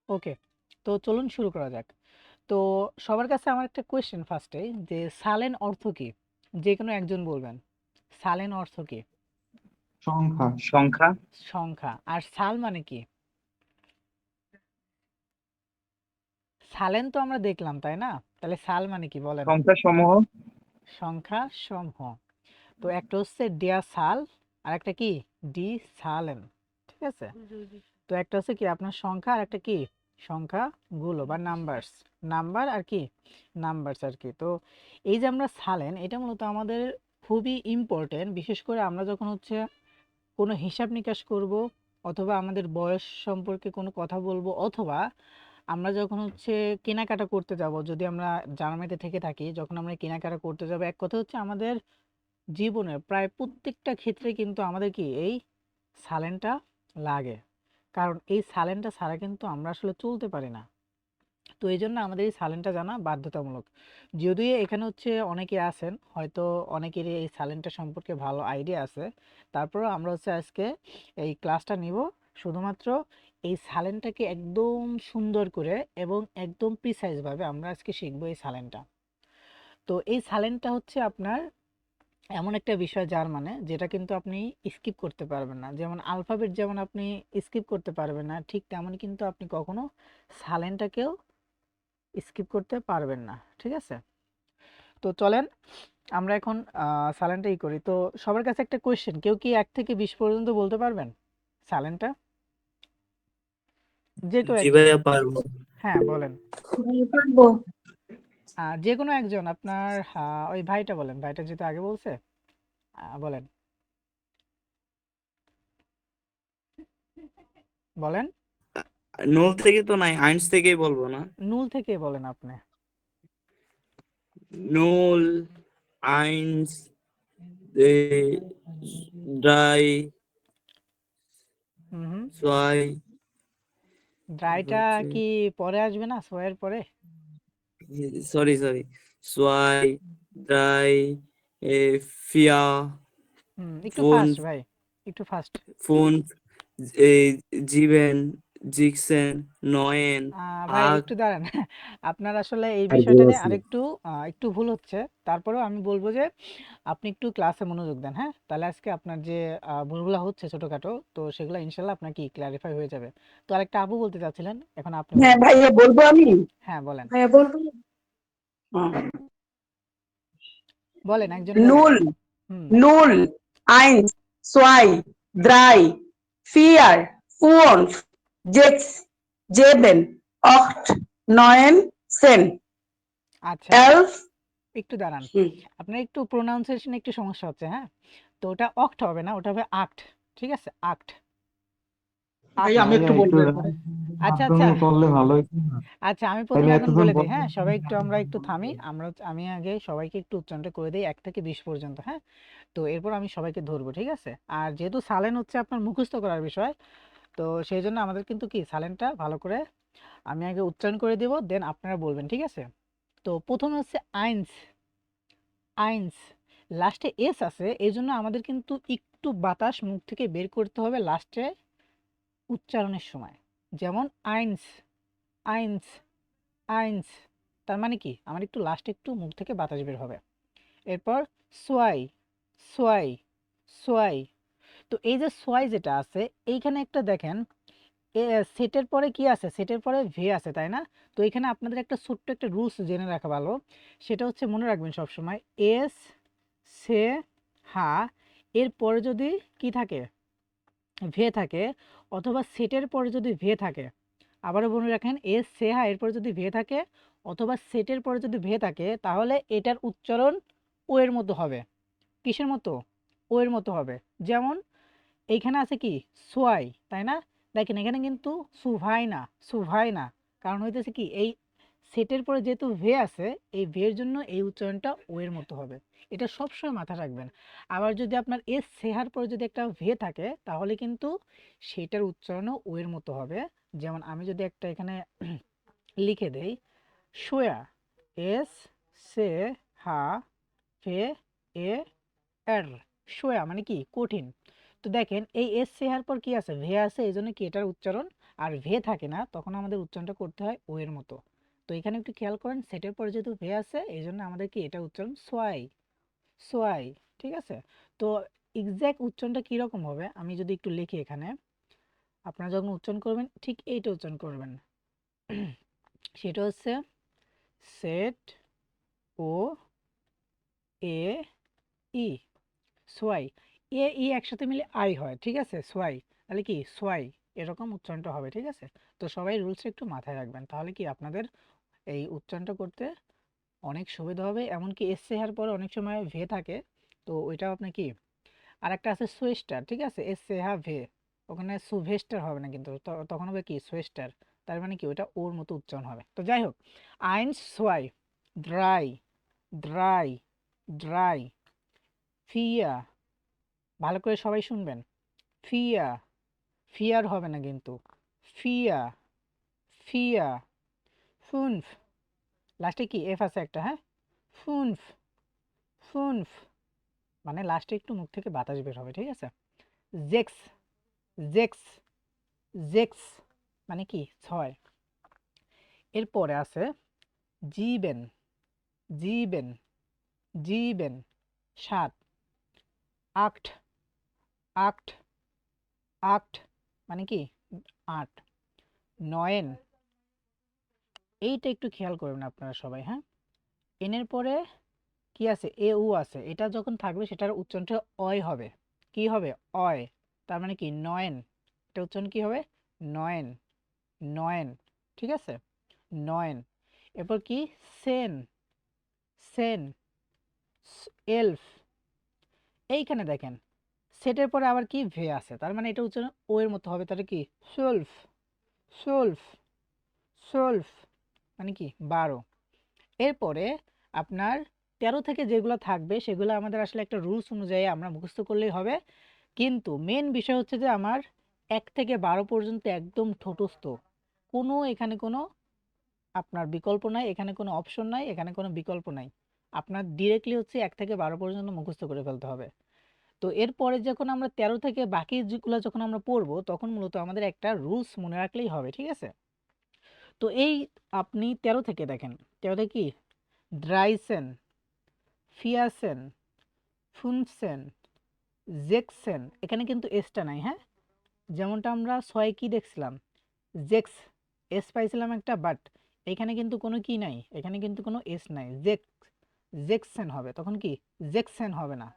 ওকে, তো চলুন শুরু করা যাক। তো সবার কাছে আমার একটা কোয়েশ্চেন ফার্স্টে, যে সালেন অর্থ কি? যে কোনো একজন বলবেন সালেন অর্থ কি। সংখ্যা। সংখ্যা। সংখ্যা। আর সাল মানে কি? সালেন তো আমরা দেখলাম, তাই না? তাহলে সাল মানে কি বলেন? সংখ্যা সমূহ। সংখ্যা সমূহ। তো একটা হচ্ছে ডিয়া সাল, আর একটা কি ডি সালেন, ঠিক আছে? তো একটা হচ্ছে কি আপনার সংখ্যা, আর একটা কি সংখ্যা গুলো বা নাম্বারস, নাম্বার আর কি নাম্বারস আর কি। তো এই যে আমরা সালেন, এটা মূলত আমাদের খুবই ইম্পর্টেন্ট, বিশেষ করে আমরা যখন হচ্ছে কোনো হিসাব নিকাশ করব, অথবা আমাদের বয়স সম্পর্কে কোনো কথা বলবো, অথবা আমরা যখন হচ্ছে কেনাকাটা করতে যাব, যদি আমরা জার্মানিতে থেকে থাকি, যখন আমরা কেনাকাটা করতে যাব, এক কথা হচ্ছে আমাদের জীবনের প্রায় প্রত্যেকটা ক্ষেত্রে কিন্তু আমাদের কি এই সালেনটা লাগে। কারণ এই সালেনটা ছাড়া কিন্তু আমরা আসলে চলতে পারি না। তো এই জন্য আমাদের এই সালেনটা জানা বাধ্যতামূলক। যদিও এখানে হচ্ছে অনেকে আছেন, হয়তো অনেকেরই এই সালেনটা সম্পর্কে ভালো আইডিয়া আছে, তারপরেও আমরা হচ্ছে আজকে এই ক্লাসটা নিব শুধুমাত্র এই সালেনটাকে একদম সুন্দর করে এবং একদম প্রিসাইজভাবে আমরা আজকে শিখবো এই সালেনটা। তো এই সালেনটা হচ্ছে আপনার এমন একটা বিষয় যার মানে যেটা কিন্তু আপনি স্কিপ করতে পারবেন না। যেমন আলফাবেট যেমন আপনি স্কিপ করতে পারবেন না, ঠিক তেমন কিন্তু আপনি কখনো সালেনটাকেও স্কিপ করতে পারবেন না, ঠিক আছে? তো চলেন আমরা এখন সালেনটা করি। তো সবার কাছে একটা কোয়েশ্চেন, কেউ কি 1 থেকে 20 পর্যন্ত বলতে পারবেন সালেনটা? যে কেউ জি একজন। ভাইয়া, পারবো। হ্যাঁ বলেন। পারবো। যে কোনো একজন আপনার, ওই ভাইটা বলেন, ভাইটা যেহেতু আগে বলছে, বলেন বলেন। নুল থেকে তো নাই, আইনস থেকেই বলবো না? নুল থেকে বলেন আপনি। নুল, আইনস, ড্রাই, হুম হুম। সোয়াই, ড্রাইটা কি পরে আসবে না সোয়ের পরে? সরি সরি, সোয়াই, ড্রাই, ফিয়া, একটু ফোন, ফাস্ট ভাই, একটু ফাস্ট। ফোন, এই জিভেন, জিক্সেন, নয়েন, ভাই আগ। একটু দাঁড়ান। আপনার আসলে এই আর বিষয়টা নিয়ে বলছি আরেকটু একটু ভুল হচ্ছে। তারপরেও আমি বলবো যে আপনি একটু ক্লাসে মনোযোগ দেন, হ্যাঁ? তাহলে আজকে আপনার যে ভুলগুলো হচ্ছে ছোটখাটো, তো সেগুলো ইনশাল্লাহ আপনার কি ক্লারিফাই হয়ে যাবে। তো আরেকটা আপু বলতে চাচ্ছিলেন, এখন আপনি হ্যাঁ বলেন। ভাইয়া বলবো আমি। হ্যাঁ বলেন। ভাইয়া বলবো। হুম। বলেন, একজন বলেন। নুল, হুম। নুল, eins, zwei, drei, vier, fünf, sechs, sieben, acht, neun, zehn, আচ্ছা, 11. একটু দাঁড়ান। হুম। আপনার একটু প্রোনাউন্সিয়েশনে একটু সমস্যা হচ্ছে, হ্যাঁ? তো ওটা অক্ট হবে না, ওটা হবে আক্ট। ঠিক আছে, আক্ট, ভাইয়া আক্ট। আমি ভাইয়া একটু একটু বলবো এরপরে। রাইটিং আচ্ছা আচ্ছা। মাধ্যমে করলে ভালো হতো না? আচ্ছা আমি তাইলে প্রথমে এখন এতক্ষণ বলে দিই, পরে হ্যাঁ? সবাই একটু, আমরা একটু থামি, আমি আগে সবাইকে একটু উচ্চারণটা করে দিই 1 থেকে 20 পর্যন্ত, হ্যাঁ? তো এরপর আমি সবাইকে ধরবো, ঠিক আছে? আর যেহেতু সালেন হচ্ছে আপনার মুখস্থ করার বিষয়, তো সেই জন্য আমাদের কিন্তু কি সালেনটা ভালো করে আমি আগে উচ্চারণ করে দিব, দেন আপনারা বলবেন, ঠিক আছে? তো প্রথমে হচ্ছে আইনস। আইনস, লাস্টে এস আছে, এই জন্য আমাদের কিন্তু একটু বাতাস মুখ থেকে বের করতে হবে লাস্টে উচ্চারণের সময়। যেমন আইনস, আইনস, আইনস, তার মানে কি আমার একটু লাস্টে একটু মুখ থেকে বাতাস বের হবে। এরপর সোয়াই, সোয়াই, সোয়াই। তো এই যে সোয়াই যেটা আছে, এইখানে একটা দেখেন, সেটের পরে কি আছে? সেটের পরে ভে আছে, তাই না? তো এখানে আপনাদের একটা ছোট্ট একটা রুলস জেনে রাখা ভালো। সেটা হচ্ছে মনে রাখবেন সবসময়, এস, সে, হা, এর পরে যদি কি থাকে? ভে থাকে, অথবা সেটের পরে যদি ভে থাকে, আবারও মনে রাখেন, এস সে হা এরপর যদি ভে থাকে, অথবা সেটের পরে যদি ভে থাকে, তাহলে এটার উচ্চারণ ও এর মতো হবে। কিসের মতো? ও এর মতো হবে। যেমন এইখানে আছে কি সোয়াই, তাই না? দেখেন এখানে কিন্তু সুভাই না, সুভাই না। কারণ হইতেছে কি, এই সেটের পরে যেহেতু ভে আছে, এই ভের জন্য এই উচ্চারণটা ও এর মতো হবে। এটা সবসময় মাথায় রাখবেন। আবার যদি আপনার এস সেহার পরে যদি একটা ভে থাকে, তাহলে কিন্তু সেটার উচ্চারণও ও এর মতো হবে। যেমন আমি যদি একটা এখানে লিখে দেই, সোয়া, এস সে হা ফে এ এর, সোয়া মানে কি কঠিন। তো দেখেন এই এস সেহার পর কি আছে? ভে আছে, এই জন্য কি এটার উচ্চারণ আর ভে থাকে না তখন আমাদের উচ্চারণটা করতে হয় ও এর মতো। তো এখানে একটু খেয়াল করেন, সেটের পরে যেহেতু ভে আছে এই জন্য আমাদের কি এটা উচ্চারণ সোয়াই, সোয়াই, ঠিক আছে। তো এক্সাক্ট উচ্চারণটা কীরকম হবে আমি যদি একটু লিখি এখানে, আপনারা যখন উচ্চারণ করবেন ঠিক এইটা উচ্চারণ করবেন। সেটা হচ্ছে সেট ও এ ই, সোয়াই, এ ই একসাথে মিলে আই হয়, ঠিক আছে, সোয়াই, তাহলে কি সোয়াই, এরকম উচ্চারণটা হবে, ঠিক আছে। তো সবাই রুলসটা একটু মাথায় রাখবেন, তাহলে কি আপনাদের এই উচ্চারণটা করতে অনেক সুবিধা হবে। এমনকি এস এর পরে অনেক সময় ভে থাকে, তো ওইটাও আপনি কি, আর একটা আছে সুয়েস্টার, ঠিক আছে, এস এ হা ভে, ওখানে সুভেস্টার হবে না কিন্তু, তখন হবে কি সুয়েস্টার, তার মানে কি ওটা ওর মতো উচ্চারণ হবে। তো যাই হোক, আইনস সোয়াই, ড্রাই, ড্রাই, ড্রাই, ফিয়া, ভালো করে সবাই শুনবেন, ফিয়া, ফিয়ার হবে না কিন্তু, ফিয়া, ফিয়া, ফুনফ, লাস্টে কি এফ আছে একটা, হ্যাঁ, ফুনফ, ফুনফ, মানে লাস্টে একটু মুখ থেকে বাতাস বের হবে, ঠিক আছে। জেক্স, জেক্স, জেক্স, মানে কি 6। এরপরে আছে জিবেন, জিবেন, জিবেন 7। আক্ট, আক্ট, আক্ট, মানে কি 8। নয়েন, এইটা একটু খেয়াল করবেন আপনারা সবাই, হ্যাঁ। এনের পরে কি আছে, এ উ আছে, এটা যখন থাকবে সেটার উচ্চারণটা অয় হবে, কি হবে, অয়, তার মানে কি নয়েন, এটা উচ্চারণ কি হবে, নয়েন, নয়েন, ঠিক আছে, নয়েন। এরপর কি সেন, সেন, এলফ, এইখানে দেখেন সেটের পরে আবার কি ভে আছে, তার মানে এটা উচ্চারণ ও এর মতো হবে, তাহলে কি সোলফ, সোলফ, সোলফ, মানে কি 12। এরপরে আপনার 13 থেকে যেগুলো থাকবে সেগুলো আমাদের আসলে একটা রুলস অনুযায়ী আমরা মুখস্থ করলেই হবে, কিন্তু মেন বিষয় হচ্ছে যে আমার 1 থেকে 12 পর্যন্ত একদম ঠোঁটস্থ, কোনো এখানে কোনো আপনার বিকল্প নাই, এখানে কোনো অপশন নাই, এখানে কোনো বিকল্প নাই, আপনার ডিরেক্টলি হচ্ছে 1 থেকে 12 পর্যন্ত মুখস্থ করে ফেলতে হবে। তো এরপরে যখন আমরা 13 থেকে বাকি যেগুলো যখন আমরা পড়বো তখন মূলত আমাদের একটা রুলস মনে রাখলেই হবে, ঠিক আছে। তো এই আপনি 13 থেকে দেখেন, 13 থেকে কি ড্রাইসেন, ফিয়াসেন, ফুনসেন, জেক্সেন, এখানে কিন্তু এসটা নাই, হ্যাঁ, যেমনটা আমরা 6 কি দেখছিলাম, জেক্স, এস পাইছিলাম একটা, বাট এখানে কিন্তু কোনো কি নাই, এখানে কিন্তু কোনো এস নাই, জেক্সেন হবে, তখন কি জেক্সেন হবে না,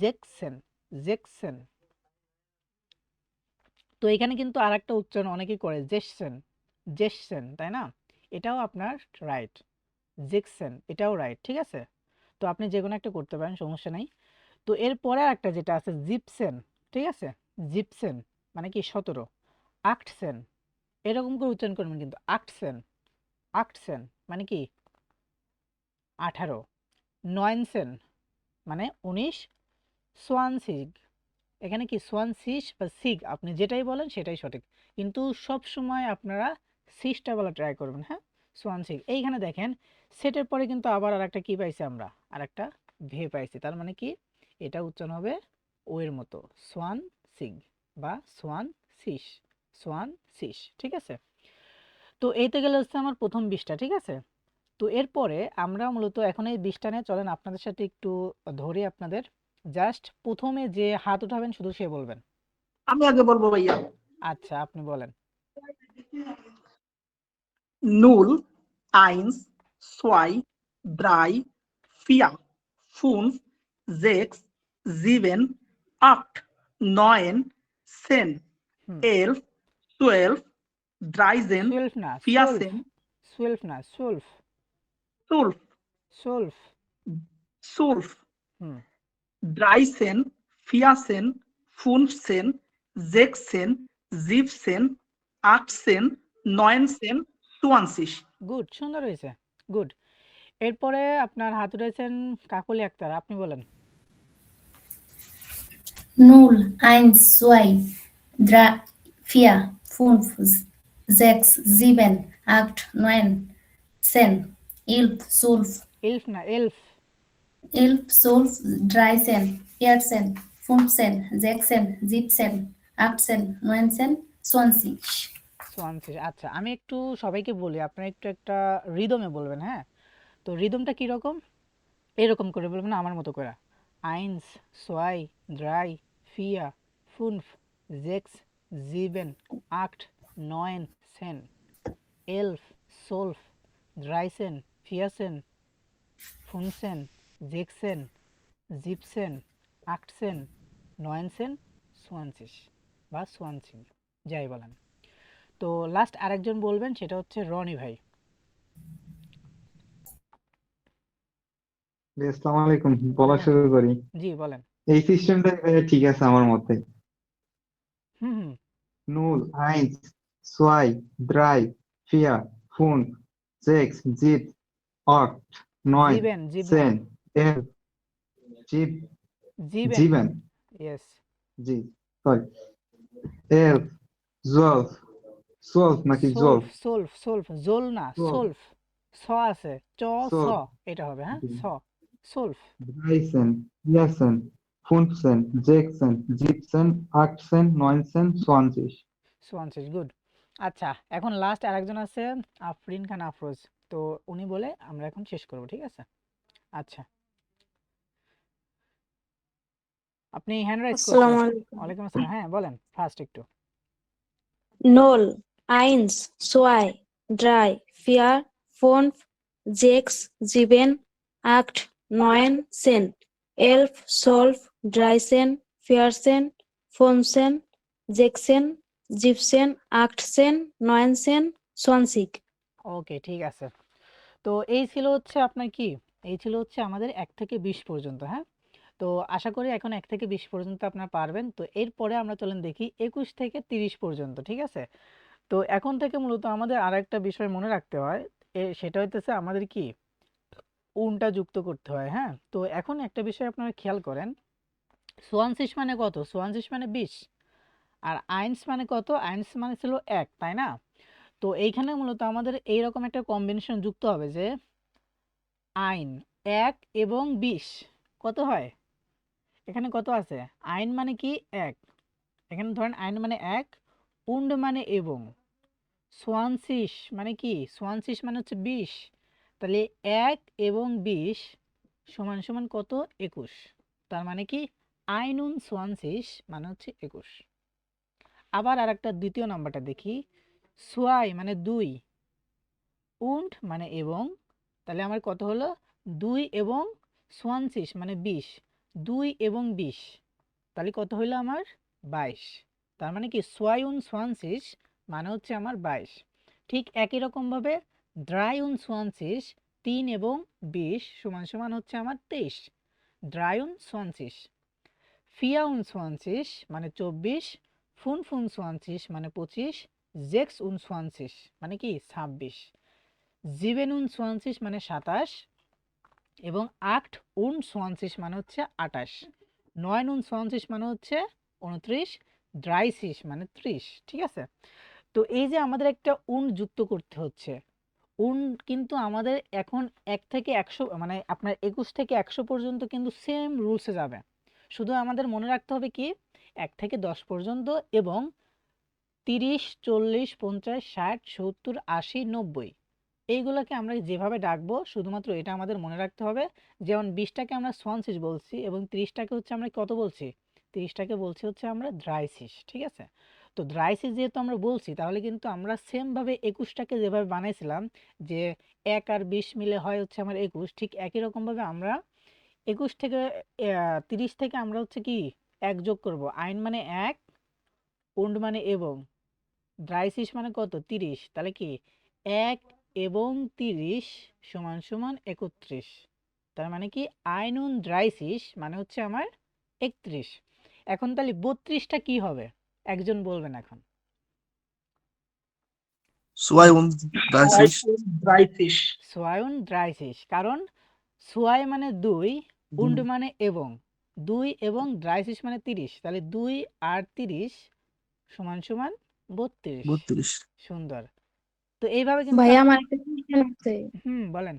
জেক্সেন, জেক্সেন। তো এখানে কিন্তু আর একটা উচ্চারণ অনেকেই করে জেসেন, জেসেন, তাই না, এটাও আপনার রাইট, জেক্সেন, এটাও রাইট, ঠিক আছে। তো আপনি যে কোনো একটা করতে পারেন, সমস্যা নেই। তো এরপরে একটা যেটা আছে জিপসেন, ঠিক আছে, জিপসেন মানে কি 17। আক্টসেন, এরকম করে উচ্চারণ করবেন কিন্তু, আক্টসেন, আক্টসেন মানে কি 18। নয়েনসেন মানে 19। সোয়ানসিগ, এখানে কি সোয়ানসিস বা সিগ, আপনি যেটাই বলেন সেটাই সঠিক, কিন্তু সব সময় আপনারা সিসটা বলা ট্রাই করবেন, হ্যাঁ, সোয়ানসিগ। এইখানে দেখেন সেটের পরে কিন্তু আবার আরেকটা কি পাইছি আমরা, আরেকটা ভে পাইছি, তার মানে কি এটা উচ্চারণ হবে ও এর মতো, সোয়ান সিগ বা সোয়ান সিস, সোয়ান সিস, ঠিক আছে। তো এইতে গেলে হচ্ছে আমার প্রথম 20টা, ঠিক আছে। তো এরপরে আমরা মূলত এখন এই 20টা নিয়ে চলেন আপনাদের সাথে একটু ধরে আপনাদের, জাস্ট প্রথমে যে হাত উঠাবেন শুধু সে বলবেন। আমি আগে বলবো ভাইয়া। আচ্ছা আপনি বলেন। নুল, আইন্স, সোয়াই, ড্রাই, ফিয়া, ফুনফ, জেক্স, জিভেন, আক্ট, নয়েন, সেন, হুম, এলফ, টুয়েলভ, ড্রাইজেন, সুলফ না, সুলফ, ফিয়াসেন, সুলফ না, সুলফ, সুলফ, সুলফ, সুলফ, হুম, ড্রাইসেন, ফিয়াসেন, ফুনসেন, জেক্সেন, জিভসেন, আক্টসেন, নয়েনসেন, সুয়ানসিস। গুড, সুন্দর হয়েছে, গুড। এরপরে আপনার হাত উঠেছেন কাকলি আক্তার, আপনি বলেন। Null, eins, zwei, drei, vier, fünf, sechs, sieben, acht, neun, zehn, elf, zwölf, elf না, এলফ, 11, 12, 13, 14, 15, 16, 17, 18, 19, 20. সোয়ানশিস। আচ্ছা, আমি একটু সবাইকে বলি, আপনারা একটু একটা রিদমে বলবেন, হ্যাঁ? তো রিদমটা কিরকম? এরকম করে বলবেন আমার মতো করে। আইনস, সোয়াই, ড্রাই, ফিয়া, ফুনফ, জেক্স, জিবেন, আক্ট, নয়েন, সেন, এলফ, সোলফ, ড্রাইসেন, ফিয়াসেন, ফুনসেন, জেক্সেন, জিপসেন, আক্টসেন, নয়েনসেন, সোয়ানসিস বা সোয়ানসিং, যাই বলেন। তো লাস্ট আরেকজন বলবেন, সেটা হচ্ছে রনি ভাই। জি, আসসালামু আলাইকুম, বলা ওয়ালাইকুম শুরু আসসালাম। করি। জি বলেন। এই সিস্টেমটা ঠিক আছে আমার মতে। হুম হুম। নুল, আইনস, সোয়াই, দ্রাই, ফিয়া, ফুন, জেক্স, জিপ, অক্ট, নয়, জিবেন, জিবেন, সেন, এল, জিপ, জিবেন, জিবেন, ইয়েস। জি সরি, এল, জোলফ, সোলফ নাকি সোলফ, জোলফ, সোলফ, সোলফ, জোল না, সোলফ, সোলফ। স আছে, চ স, সোলফ, এটা হবে, হ্যাঁ, জি, স, সোলফ। ড্রাইসেন, ইয়াসেন, ফুনসেন, জেকসেন, জিপসেন, আক্টসেন, নয়েনসেন, সোয়ানসিস। সোয়ানসিস, গুড। আচ্ছা, এখন লাস্ট আরেকজন আছে, আফরিন খান আফরোজ। তো উনি বলে আমরা এখন শেষ করব, ঠিক আছে? আচ্ছা, আপনি হ্যান্ড রাইজ করছেন। আসসালামু আলাইকুম। ওয়ালাইকুম আসসালাম, হ্যাঁ বলেন ফার্স্ট একটু। Null, eins, zwei, drei, vier, fünf, sechs, sieben, acht, neun, zehn, 11, 12, 13, 14, 15, 16, 17, 18, 19, 20. ওকে, ঠিক আছে। তো এই ছিল হচ্ছে আপনার কি, এই ছিল হচ্ছে আমাদের 1 থেকে 20 পর্যন্ত, হ্যাঁ? তো আশা করি এখন 1 থেকে 20 পর্যন্ত আপনারা পারবেন। তো এরপরে আমরা চলেন দেখি 21 থেকে 30 পর্যন্ত, ঠিক আছে? তো এখন থেকে মূলত আমাদের আরেকটা বিষয় মনে রাখতে হয়, সেটা হইতেছে আমাদের কি উনটা যুক্ত করতে হয়, হ্যাঁ? তো এখন একটা বিষয় আপনারা খেয়াল করেন, সোয়ানসিস মানে কত? সোয়ানসিস মানে 20। আর আইনস মানে কত? আইনস মানে ছিল 1, তাই না? তো এইখানে মূলত আমাদের এইরকম একটা কম্বিনেশন যুক্ত হবে যে আইন 1 এবং 20 কত হয়? এখানে কত আছে? আইন মানে কি 1, এখানে ধরেন আইন মানে 1, উন্ড মানে এবং, সোয়ানসিস মানে কি? সোয়ানসিস মানে হচ্ছে 20, তাহলে 1 এবং 20 সমান সমান কত? 21। তার মানে কি আইনুন সোয়ানসিস মানে হচ্ছে 21। আবার আরেকটা দ্বিতীয় নাম্বারটা দেখি, সোয়াই মানে 2, উন্ড মানে এবং, তাহলে আমার কত হলো? 2 এবং সোয়ানসিস মানে 20, 2 এবং 20, তাহলে কত হইলো আমার? 22। তার মানে কি সোয়াই উন সোয়ানসিস মানে হচ্ছে আমার 22। ঠিক একই রকমভাবে ড্রাই উন সোয়ানসিস 3 এবং 20 সমান সমান হচ্ছে আমার 23, ড্রাই উন সোয়ানসিস। ফিয়া উন সোয়ানসিস মানে 24, ফুন ফুন সোয়ানসিস মানে 25, জেক্স উন সোয়ানসিস মানে কি 26, জিবেন উন সোয়ানসিস মানে 27 এবং আক্ট উন সোয়ানসিস মানে হচ্ছে 28, নয় উন সোয়ানসিস মানে হচ্ছে 29, ড্রাইসিস মানে 30, ঠিক আছে? তো এই যে আমাদের একটা উন যুক্ত করতে হচ্ছে, উন কিন্তু আমাদের এখন 1 থেকে 100 মানে আপনার 21 থেকে 100 পর্যন্ত কিন্তু সেম রুলসে যাবে। শুধু আমাদের মনে রাখতে হবে কি 1 থেকে 10 পর্যন্ত এবং 30, 40, 50, 60, 70, 80, 90 এইগুলোকে আমরা যেভাবে ডাকবো শুধুমাত্র এটা আমাদের মনে রাখতে হবে। যেমন 20টাকে আমরা সোয়ানসিস বলছি এবং 30টাকে হচ্ছে আমরা কত বলছি? 30টাকে বলছি হচ্ছে আমরা ড্রাইসিস, ঠিক আছে? তো ড্রাইসিস যেহেতু আমরা বলছি, তাহলে কিন্তু আমরা সেমভাবে 21টাকে যেভাবে বানাইছিলাম যে 1 আর 20 মিলে হয় হচ্ছে আমার 21, ঠিক একই রকমভাবে আমরা 21 থেকে 30 থেকে আমরা হচ্ছে কি 1 যোগ করব। আইন মানে 1, উন্ড মানে এবং, ড্রাইসিস মানে কত? 30, তাহলে কি 1 এবং 30 সমান সমান 31। তার মানে কি আইনুন ড্রাইসিস মানে হচ্ছে আমার 31। এখন তাহলে 32টা কি হবে? একজন বলবেন এখন। Zwei und 30. ড্রাইসিস। সোয়ায়ুন ড্রাইসিস, কারণ সোয়াই মানে 2, উন্ড মানে এবং, 2 এবং ড্রাইসিস মানে 30, তাহলে 2 আর 30 সমান সমান 32। 32. সুন্দর। তো এইভাবে কিন্তু ভাইয়া আমার একটা কোশ্চেন আছে। বলেন।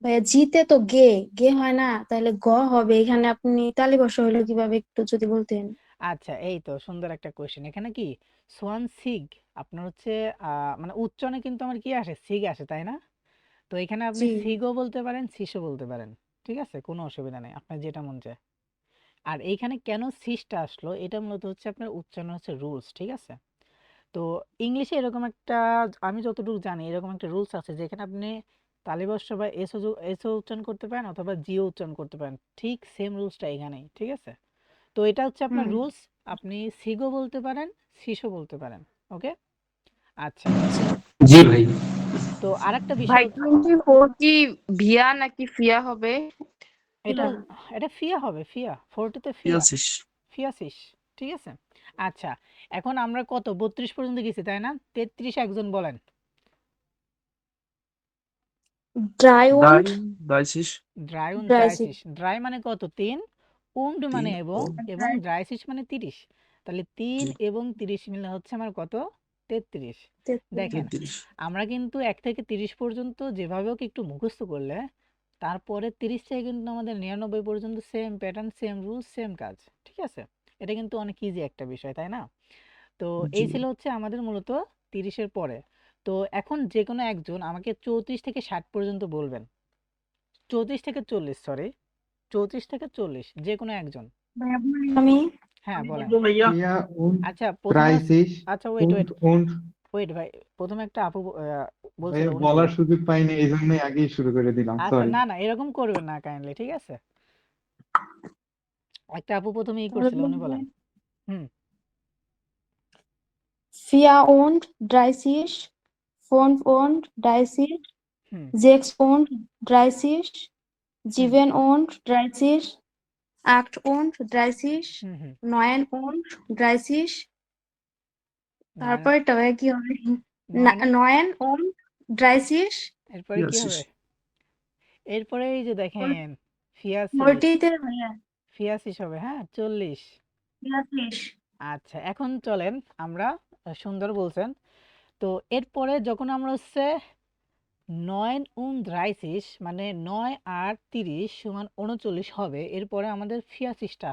ভাইয়া জিতে তো গে গে হয় না, তাহলে গ হবে, এখানে আপনি তালি বসা হলো কিভাবে একটু যদি বলতেন। আচ্ছা, এই তো সুন্দর একটা কোশ্চেন। এখানে কি সোয়ানসিগ আপনার হচ্ছে মানে উচ্চারণে কিন্তু আমার কি আসে, সিগ আসে, তাই না? তো এখানে আপনি জি সিগও বলতে পারেন, সিসও বলতে পারেন, ঠিক আছে, কোনো অসুবিধা নেই, আপনার যেটা মন চায়। আর এইখানে কেন সিসটা আসলো, এটা মূলত হচ্ছে আপনার উচ্চারণ হচ্ছে রুলস, ঠিক আছে? তো ইংলিশে এরকম একটা, আমি যতটুকু জানি এরকম একটা রুলস আছে, যেখানে আপনি তালিবস্য বা এসও উচ্চারণ করতে পারেন অথবা জিও উচ্চারণ করতে পারেন, ঠিক সেম রুলসটা এখানেই, ঠিক আছে? তো এটা হচ্ছে আপনার হুম রুলস। আপনি সিগও বলতে পারেন, সিসও বলতে পারেন। ওকে, আচ্ছা। জি জি ভাই। তো আরেকটা ভাই বিষয় 24 কি ভিয়া নাকি ফিয়া হবে? এটা না এটা ফিয়া হবে, ফিয়া 40তে কি ফিয়া, আছিস? ফিয়াসিস, ঠিক আছে? আচ্ছা, এখন আমরা কত 32 পর্যন্ত গেছি, তাই না? 33 একজন বলেন। ড্রাই ডাই উন্ড ডাইসিস ড্রাই উন ড্রাইসিস ড্রাইসিস, ড্রাই মানে কত 3, উন্ড মানে 3 এবং, ও এবং ড্রাইসিস মানে 30। তাহলে 3 জি এবং 30 মিলে হচ্ছে আমার কত, 33। 33 দেখেন, 33 আমরা কিন্তু 1 থেকে 30 পর্যন্ত যেভাবে হোক একটু মুখস্থ করলে, তারপরে 30 থেকে কিন্তু আমাদের 99 পর্যন্ত same pattern, same rules, same কাজ, ঠিক আছে? এটা কিন্তু অনেক ইজি একটা বিষয়, তাই না? তো জি এই ছিল হচ্ছে আমাদের মূলত 30-এর পরে। তো এখন যে কোনো একজন আমাকে 34 থেকে 60 পর্যন্ত বলবেন, 34 থেকে 40, সরি, 34 থেকে 40 যে কোনো একজন। আমি হ্যাঁ আমি বলেন। বলবো ভাইয়া। ফিয়া উন্ড আচ্ছা প্রথমে ড্রাইসিস আচ্ছা wet wound wet wound. Wait ভাই, প্রথমে একটা আপু বলছিল, ভাইয়া উনি বলার বলুন। সুযোগ পাইনি, এই জন্যই আগেই শুরু করে দিলাম, আচ্ছা সরি। না না, এরকম করবেন না কাইন্ডলি, ঠিক আছে? একটা আপু প্রথমে তাহলে করছিল, উনি বলবো বলেন। হুম ফিয়া উন্ড ড্রাইসিস ফোন উন্ড ডাইসিস হুম জেক্স উন্ড ড্রাইসিস হুম জিভেন উন্ড ড্রাইসিস আক্ট উন্ড ড্রাইসিস হুম হুম নয়েন উন্ড ড্রাইসিস নয়ন, তারপরটা কি হবে নয়ন, নয়েন উন্ড ড্রাইসিস এরপরে কি কি আছিস? হবে? এরপরে এই যে দেখেন, ফিয়াসিস, ফোরটিতে ভাইয়া ফিয়াসিস হবে, হ্যাঁ 40। ড্রাইসিস আচ্ছা এখন চলেন আমরা, সুন্দর বলছেন। তো এরপরে যখন আমরা হচ্ছে 39 মানে 9 আর 30 সমান 39 হবে, এরপরে আমাদের ফিয়াসিসটা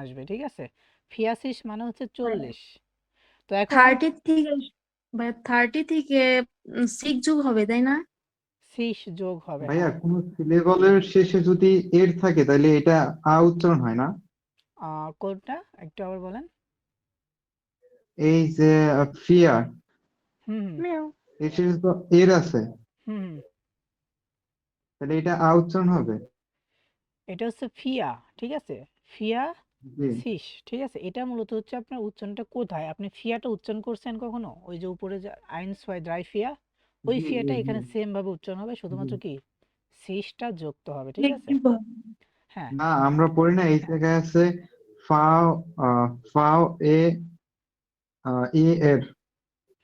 আসবে, ঠিক আছে? ফিয়াসিস মানে হচ্ছে 40। তো এখন 30 থেকে ভাই 30 থেকে 6 যুগ হবে তাই না সিস যোগ হবে, ভাইয়া হ্যাঁ। কোনো সিলেবলের শেষে যদি এর থাকে তাহলে এটা উচ্চারণ হয় না? কোডটা একটু আবার বলেন। এই যে ফিয়া, হুম হুম মিয়াও এর শেষে তো এর আছে, হুম হুম। তাহলে এটা উচ্চারণ হবে? এটা হচ্ছে ফিয়া, ঠিক আছে? ফিয়া জি সিস, ঠিক আছে? এটা মূলত হচ্ছে আপনার উচ্চারণটা কোথায়, আপনি ফিয়াটা উচ্চারণ করছেন কখনো? ওই যে উপরে যে আইনস ওয়াই দ্রাই ফিয়া, ওই জি জি ফিয়াটা জি এখানে সেম ভাবে উচ্চারণ হবে, জি। শুধুমাত্র কি সিসটা যুক্ত হবে, ঠিক আছে? হ্যাঁ না, আমরা পড়ি না, এই জায়গায় আছে ফাও, ফাও এ, ই এর,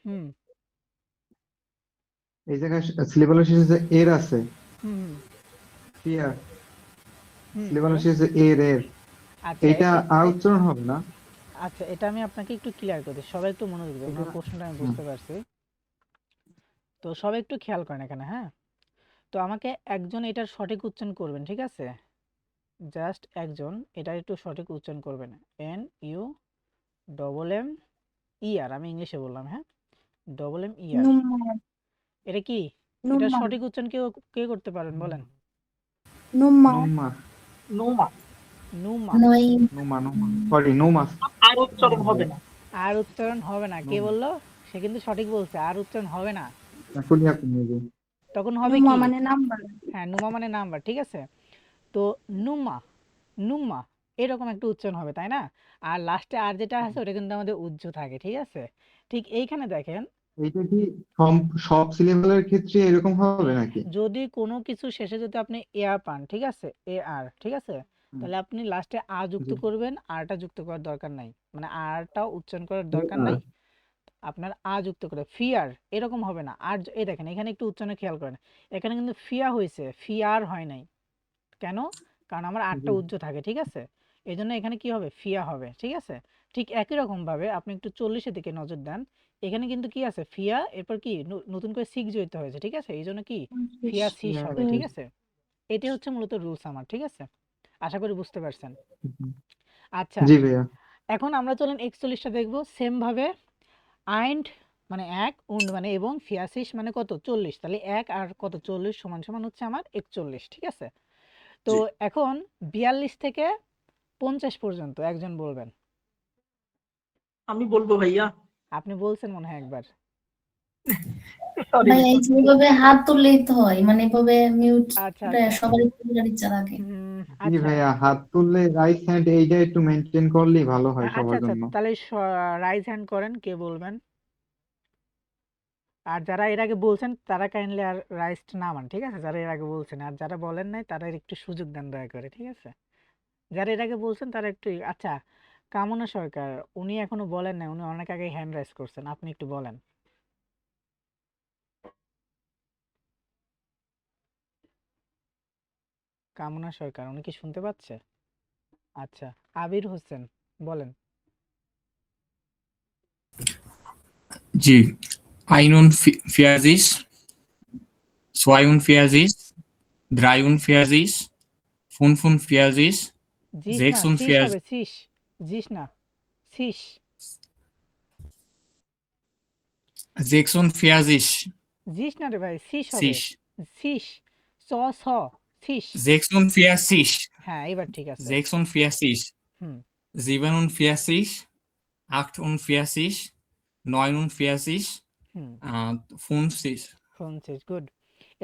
হুম এই জায়গায় সিলেবলের শেষে যে এর আছে, হুম হুম ফিয়া, হুম সিলেবলের বলেন। শেষে এর এর, আচ্ছা এটা উচ্চারণ হবে না? আচ্ছা এটা আমি আপনাকে একটু ক্লিয়ার করে দিই, সবাই একটু মনোযোগ দিন, এটা আমার প্রশ্নটা আমি হুম, বুঝতে পারছি। তো সবাই একটু খেয়াল করেন এখানে, হ্যাঁ? তো আমাকে একজন এটার সঠিক উচ্চারণ করবেন, ঠিক আছে? জাস্ট একজন এটার একটু সঠিক উচ্চারণ করবেন। NUMMER, আমি ইংলিশে বললাম, হ্যাঁ, MMER। নুম্মা এটা কি, এটার নুম্মা সঠিক উচ্চারণ কেউ কে করতে পারেন বলেন? নুম্মা নোমা, নোমা। নুমা, নই নোমা, নোমা, সরি, নোমাস। আর উচ্চারণ হবে না। আর উচ্চারণ হবে না, কে নোমা, বললো? সে কিন্তু সঠিক বলছে, আর উচ্চারণ হবে না। এখনই আপনি নেবেন। তখন হবে নুম্মা কি, মানে নাম্বার হ্যাঁ নুমা মানে নাম্বার, ঠিক আছে? তো নুমা, নুম্মা, এরকম একটা উচ্চারণ হবে, তাই না? আর লাস্টে আর যেটা আছে ওটা কিন্তু আমাদের উজ্জ থাকে, ঠিক আছে? ঠিক এইখানে দেখেন, এইটা কি সব সব সিলেবলের ক্ষেত্রে এরকম হবে নাকি? যদি কোনো কিছু শেষে যদি আপনি এয়ার পান, ঠিক আছে, এ আর, ঠিক আছে, হুম, তাহলে আপনি লাস্টে আ যুক্ত জি, করবেন, আরটা যুক্ত করার দরকার নাই, মানে আরটাও উচ্চারণ করার এ দরকার আর, নাই। আপনার আ যুক্ত করে ফিয়ার, এরকম হবে না। আর এই দেখেন এখানে একটু উচ্চারণে খেয়াল করেন, এখানে কিন্তু ফিয়া হয়েছে, ফিয়ার হয় নাই। কেন? কারণ আমার আটটা জি উজ্জ থাকে, ঠিক আছে? এই জন্য এখানে কি হবে, ফিয়া হবে, ঠিক আছে? ঠিক একই রকম ভাবে আপনি একটু 40-এর দিকে নজর দেন, এখানে কিন্তু কি আছে, ফিয়া, এরপর কি নতুন করে সিক্স জড়িত হয়েছে, ঠিক আছে? এই জন্য কি ফিয়া সিস ফিয়া, হবে, ঠিক আছে? এটাই হচ্ছে মূলত রুলস আমার, ঠিক আছে? আশা করি বুঝতে পারছেন। হুম, আচ্ছা জি ভাইয়া। এখন আমরা চলেন 41টা দেখবো সেম ভাবে। আইন্ড মানে 1 und মানে এবং 40 মানে কত 40, তাহলে 1 আর কত 40 সমান সমান হচ্ছে আমার 41, ঠিক আছে। তো জি এখন 42 থেকে 50 পর্যন্ত একজন বলবেন। আমি বলবো ভাইয়া। আপনি বলছেন মনে হয় একবার। সরি ভাই এই যে এভাবে হাত তুললেই তো হয়, মানে এভাবে মিউট আচ্ছা আচ্ছা সবারই তোলার ইচ্ছা থাকে। হুম, জি আচ্ছা ভাইয়া, হাত তুললে রাইট হ্যান্ড এইটা একটু মেনটেন করলেই ভালো হয় আচ্ছা সবার আচ্ছা জন্য। তাহলে রাইজ হ্যান্ড করেন, কে বলবেন। আর যারা এর আগে বলছেন তারা কাইন্ডলি আর রাইজড নামান, ঠিক আছে, যারা এর আগে বলছেন, আর যারা বলেন নাই তারা একটু সুযোগ দেন দয়া করে, ঠিক আছে। যারা এর আগে বলছেন তারা একটু, আচ্ছা কামনা সরকার, উনি এখনো বলেন নাই, উনি অনেক আগে হ্যান্ড রাইজ করছেন, আপনি একটু বলেন। কামনা সরকার, উনি কি শুনতে পাচ্ছে? আচ্ছা, আবির হোসেন বলেন। জি, ein und Pfirsich, zwei und Pfirsich, drei und Pfirsich, fünf und Pfirsich, জিস না, sechs und শীষ হবে, Pfirsich, শীষ, জিস না, শীষ, 46, জিস না রে ভাই, শীষ হবে, sich, শীষ, স স, শীষ। 46, হ্যাঁ এবার ঠিক আছে। 46, হুম 47, 48, 49, হুম 50, শুনছিস, গুড।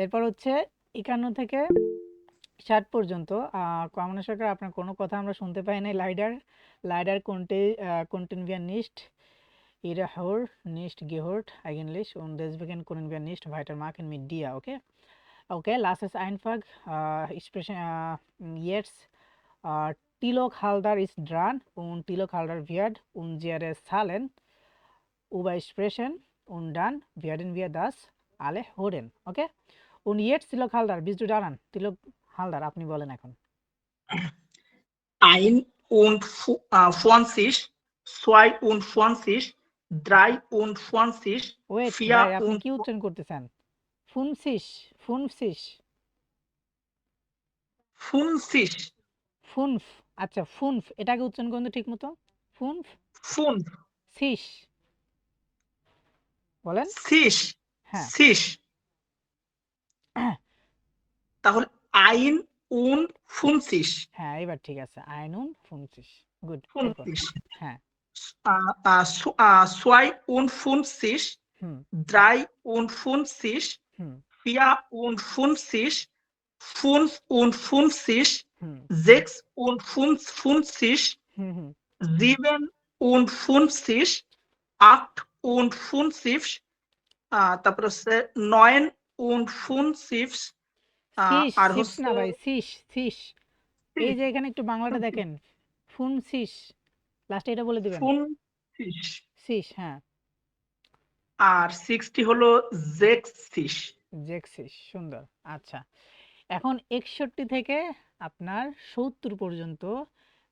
এরপর হচ্ছে 51 থেকে 60 পর্যন্ত। কামনা সরকার আপনার কোনো কথা আমরা শুনতে পাই নাই। Lidar lidar contain wir nicht ihre Hör nicht gehört eigentlich und deswegen können wir nicht weitermachen mit dir, okay? Okay, lass es einfach. Ich spreche jetzt. Tilok Haldar ist dran und Tilok Haldar wird unsere Zahlen übersprechen und dann werden wir das alle hören, okay? Und jetzt Tilok Haldar, bist du daran? Tilok Haldar, আপনি বলেন এখন। ein und 20, 22, 23, wait ভাই, আপনি কি 24, উচ্চারণ করতেছেন? ফুনসিস, ফুনসিস, 50, ফুনফ, আচ্ছা ফুনফ, এটাকে উচ্চারণ করুন তো ঠিক মতো। ফুনফ 5, সিস বলেন। 6, হ্যাঁ 6, তাহলে ein und 50, হ্যাঁ এবার ঠিক আছে, আইনুন ফুনসিস, গুড, এরপর 50, হ্যাঁ 52, হুম 53, হুম 54, 55, হুম 56, হুম হুম 57, 58, তারপর হচ্ছে 59, সিস, আর সিপস হচ্ছে না ভাই, সিস সিস। এই যে এখানে একটু বাংলাটা দেখেন, ফুনসিস, লাস্টে এটা বলে দিবেন, 59, সিস, হ্যাঁ আর 60 হলো জেক্সিস। জেক্সিস, সুন্দর। আচ্ছা, এখন 61 থেকে আপনার 70 পর্যন্ত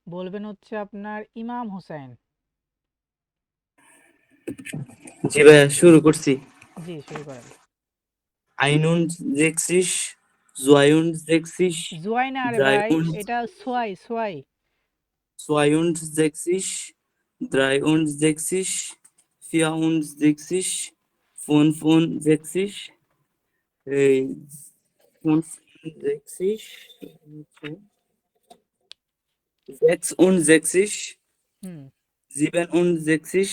বলবেন হচ্ছে আপনার ইমাম হোসেন। জি ভাইয়া, শুরু করছি। জি শুরু করেন। 61, 62, জুয়াই না আরে ভাই, 63, এটা সোয়াই, সোয়াই। 62, 63, 64, 65, এই 65, 66, হুম 67,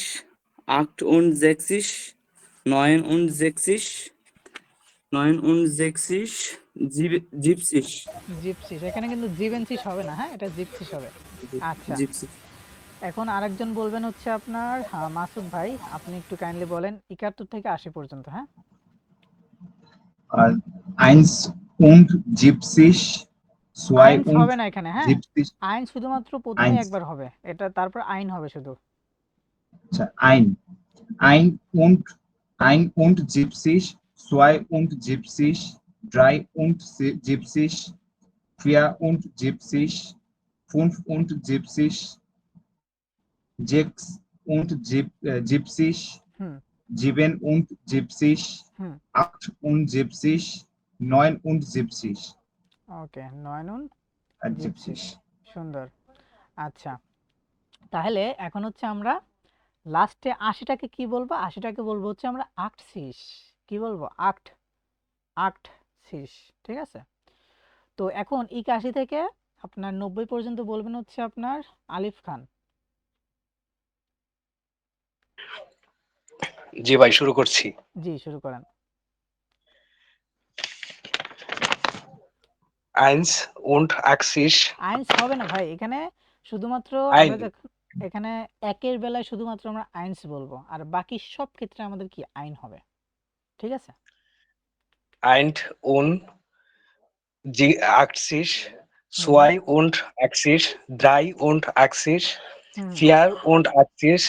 68, 69, 69, 70, জিপসিস, এখানে কিন্তু জিভেন্সিস হবে না, হ্যাঁ এটা জিপসিস হবে। আচ্ছা, জিপসি। এখন আরেকজন বলবেন হচ্ছে আপনার মাসুদ ভাই, আপনি একটু কাইন্ডলি বলেন 71 থেকে 80 পর্যন্ত, হ্যাঁ। eins und siebzig, zwei আইনস und হবে না এখানে, হ্যাঁ siebzig, আইন শুধুমাত্র প্রথমে eins, একবার হবে, এটা তারপর আইন হবে শুধু। আচ্ছা, ein und siebzig, zwei und siebzig, drei und siebzig, vier und siebzig, fünf und siebzig, sechs und siebzig, হুম sieben und siebzig, হুম 78, 79, ওকে, 9 নুন আর জিপসিস, জিপসিস। সুন্দর। আচ্ছা, তাহলে এখন হচ্ছে আমরা লাস্টে ৮০টাকে কি বলবো? ৮০টাকে বলবো হচ্ছে আমরা আক্টসিস। কি বলবো? আক্টসিস। ঠিক আছে? তো এখন ৮১ থেকে আপনার ৯০ পর্যন্ত বলবেন হচ্ছে আপনার আলিফ খান। জি ভাই, শুরু করছি। জি, শুরু করেন। Eins und Axis আইনস হবে না ভাই, এখানে শুধুমাত্র ein, আমরা যখন এখানে একের বেলায় শুধুমাত্র আমরা আইনস বলবো, আর বাকি সব ক্ষেত্রে আমাদের কি আইন হবে। ঠিক আছে? ein und Axis, হুম zwei und Axis, drei und Axis, হুম vier und Axis,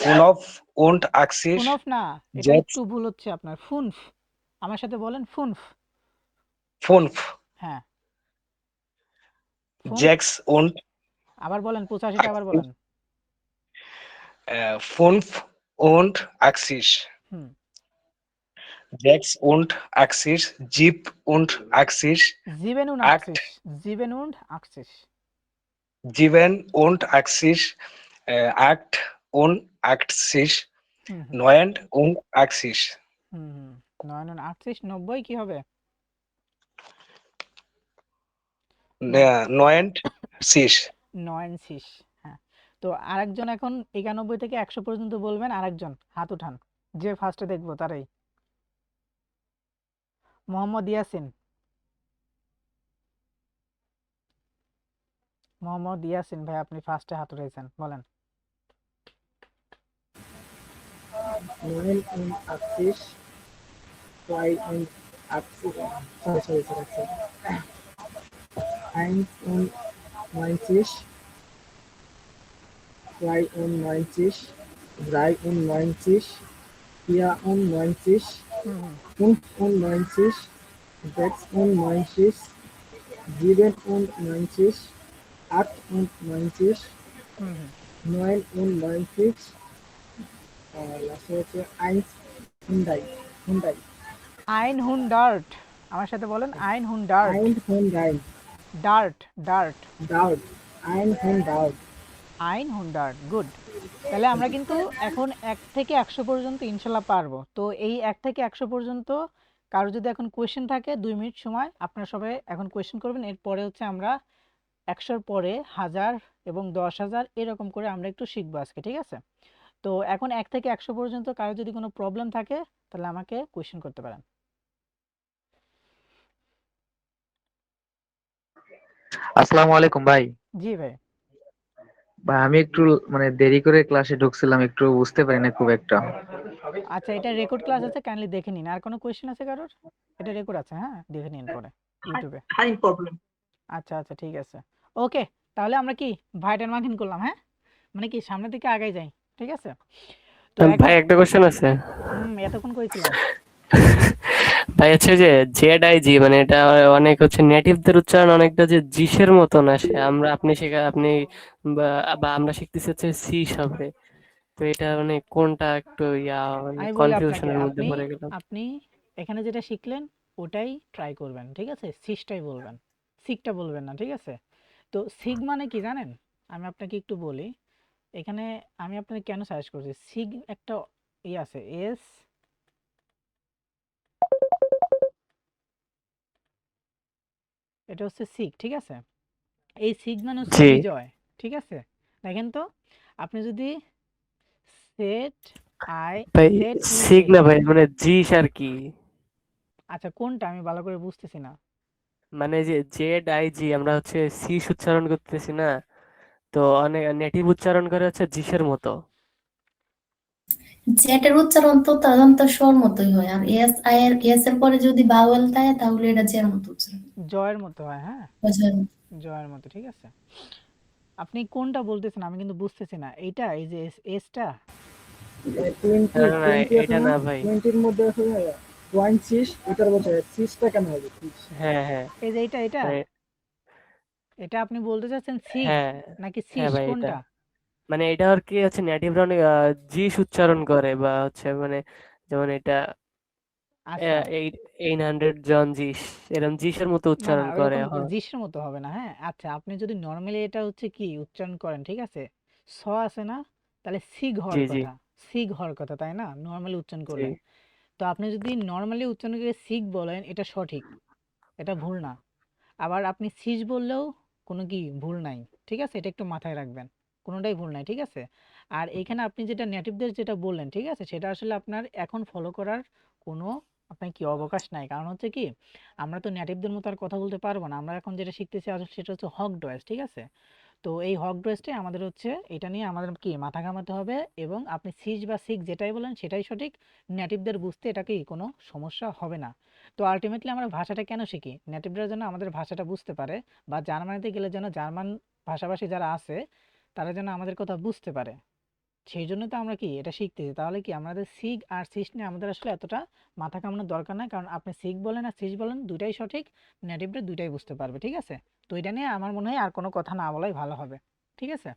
fünf und Axis, ফুনফ না, এটা sechs, একটু ভুল হচ্ছে আপনার। ফুনফ। আমার সাথে বলেন ফুনফ। fünf, হ্যাঁ, ফুনফ। sechs und আবার বলেন, ৮৫টা আবার বলেন। fünf und Axis, হুম, sechs und Axis, sieben und Axis, জিবেন উন acht, আকসিস। জিবেন উন আকসিস। sieben und Axis, acht und Axis, হুম হুম neun und Axis, হুম হুম ৯ নুন ৩৮, ৯০ কি হবে? neun, six. ৯ শীষ। হ্যাঁ, তো আরেকজন এখন ৯১ থেকে ১০০ পর্যন্ত বলবেন। আরেকজন হাত উঠান, যে ফার্স্টে দেখবো তারাই। মোহাম্মদ ইয়াসিন। মোহাম্মদ ইয়াসিন ভাই, আপনি ফার্স্টে হাত উঠাইছেন, বলেন। 9 und 80, 2 und 80, sorry. 1 und 90, 2 und 90, 3 und 90, 4 und 90, হুম হুম 5 und 90, 6 und 90, 7 und 90, 8 und 90, হুম হুম 9 und 90, লাস্টে হচ্ছে 1 Hyundai, Hyundai, আইন হুন ডার্ট। আমার সাথে বলেন, আইন হুন ডার্ট। 1 Hyundai, ডার্ট ডার্ট। Dowd, 1 Hyundai. আইন হুন ডার্ট, গুড। তাহলে আমরা কিন্তু এখন ১ থেকে ১০০ পর্যন্ত ইনশাল্লাহ পারবো। তো এই ১ থেকে ১০০ পর্যন্ত কারো যদি এখন কোয়েশ্চেন থাকে ২ মিনিট সময় আপনারা সবাই এখন কোয়েশ্চেন করবেন। এরপরে হচ্ছে আমরা ১০০-র পরে ১০০০ এবং ১০,০০০ এরকম করে আমরা একটু শিখবো আজকে। ঠিক আছে? তো এখন ১ থেকে ১০০ পর্যন্ত কারো যদি কোনো প্রবলেম থাকে তাহলে আমাকে কোয়েশ্চেন করতে পারেন। আসসালামু আলাইকুম ভাই। জি ভাই। ভাই আমি একটু মানে দেরি করে ক্লাসে ঢুকছিলাম, একটু বুঝতে পারি না খুব একটা। আচ্ছা, এটা রেকর্ড ক্লাস আছে, কাইন্ডলি দেখে নিন। আর কোনো কোয়েশ্চেন আছে কারোর? এটা রেকর্ড আছে, হ্যাঁ, দেখে নিন পরে ইউটিউবে। High problem. আচ্ছা আচ্ছা, ঠিক আছে। ওকে, তাহলে আমরা কি ভাইটার মার্কিং করলাম, হ্যাঁ, মানে কি সামনের দিকে আগাই যাই। ঠিক আছে? তো এখন ভাই একটা কোশ্চেন আছে। এতক্ষণ কইছিলাম। ভাই হচ্ছে যে জেড আই জি মানে এটা অনেক হচ্ছে নেটিভদের উচ্চারণ অনেকটা যে জিসের মতন আসে। আপনি বা আমরা শিখতেছি হচ্ছে সি হবে। তো এটা মানে কোনটা একটু মানে আমি বলি আপনাকে, কনফিউশনের মধ্যে আপনি পড়ে গেলাম। আপনি এখানে যেটা শিখলেন ওটাই ট্রাই করবেন। ঠিক আছে? সিসটাই বলবেন, সিকটা বলবেন না। ঠিক আছে? তো সিগ মানে কি জানেন? আমি আপনাকে একটু বলি। এখানে আমি আপনাকে কেন সাজেস্ট করছি, সিগ একটা আছে, এস, এটা হচ্ছে সিগ। ঠিক আছে? এই সিগ মানে হচ্ছে জি বিজয়। ঠিক আছে? দেখেন তো, আপনি যদি সেট আই ভাই, সেট সিগ না ভাই, মানে জিস আর কি। আচ্ছা, কোনটা আমি ভালো করে বুঝতেছি না। মানে যে জেড আই জি আমরা হচ্ছে সিস উচ্চারণ করতেছি না, তো অনেক নেটিভ উচ্চারণ করে হচ্ছে জিসের মতো। জেটের উচ্চারণ তো সাধারণত স্বর মতোই হয়, আর এস আই এর এস এর পরে যদি ভাওয়েল থাকে তাহলে এটা জের মতো উচ্চারণ জয়ের মতো হয়, হ্যাঁ, বোঝার। জয়ের মতো। ঠিক আছে? আপনি কোনটা বলতেছেন আমি কিন্তু বুঝতেছি না। এইটা, এই যে এসটা। 20, না না না, 20 আছে এটা না? না ভাই। 20 এর মধ্যে আছে 26, এটার মধ্যে 6টা কেন হবে? 6 হ্যাঁ হ্যাঁ, এই যে এটা মানে এটা আপনি বলতে চাচ্ছেন সিগ হ্যাঁ নাকি হ্যাঁ সিস, ভাই, এটা কোনটা? মানে এটা আর কি হচ্ছে নেটিভরা অনেক জিস উচ্চারণ করে বা হচ্ছে মানে যেমন এটা আচ্ছা, 800 জন জিস, এরকম জিসের মতো না না, উচ্চারণ করে। ওরকম হ্যাঁ জিসের মতো হবে না। হ্যাঁ, আচ্ছা, আপনি যদি নর্মালি এটা হচ্ছে কি উচ্চারণ করেন, ঠিক আছে, স আছে না, তাহলে সিগ জি হওয়ার জি কথা, সিগ হওয়ার কথা, তাই না? নর্মালি উচ্চারণ জি করলেন। তো আপনি যদি নর্মালি উচ্চারণ করে সিগ বলেন, এটা সঠিক, এটা ভুল না। আবার আপনি সিজ বললেও কোনো কি ভুল নাই, ঠিক আছে? এটা একটু মাথায় রাখবেন, কোনোটাই ভুল নাই, ঠিক আছে? আর এখানে আপনি যেটা নেটিভদের যেটা বললেন, ঠিক আছে, সেটা আসলে আপনার এখন ফলো করার কোনো আপনার কি অবকাশ নাই। কারণ হচ্ছে কি, আমরা তো নেটিভদের মতো আর কথা বলতে পারবো না। আমরা এখন যেটা শিখতেছি আসলে সেটা হচ্ছে হক ডয়েস, ঠিক আছে? তো এই হক ডয়েসটাই আমাদের হচ্ছে, এটা নিয়ে আমাদের কি মাথা ঘামাতে হবে। এবং আপনি সিজ বা সিক যেটাই বলেন সেটাই সঠিক, নেটিভদের বুঝতে এটা কি কোনো সমস্যা হবে না। তো আলটিমেটলি আমরা ভাষাটা কেন শিখি? নেটিভরা যেন আমাদের ভাষাটা বুঝতে পারে, বা জার্মানিতে গেলে যেন জার্মান ভাষাভাষী যারা আছে তারা যেন আমাদের কথা বুঝতে পারে। সেই জন্য তো আমরা কি এটা শিখতেছি। তাহলে কি আমাদের সিগ আর সিস নিয়ে আমাদের আসলে এতটা মাথা কামানোর দরকার নাই, কারণ আপনি সিগ বলেন আর সিস বলেন দুইটাই সঠিক, নেটিভরা দুইটাই বুঝতে পারবে, ঠিক আছে? তো এটা নিয়ে আমার মনে হয় আর কোনো কথা না বলাই ভালো হবে, ঠিক আছে?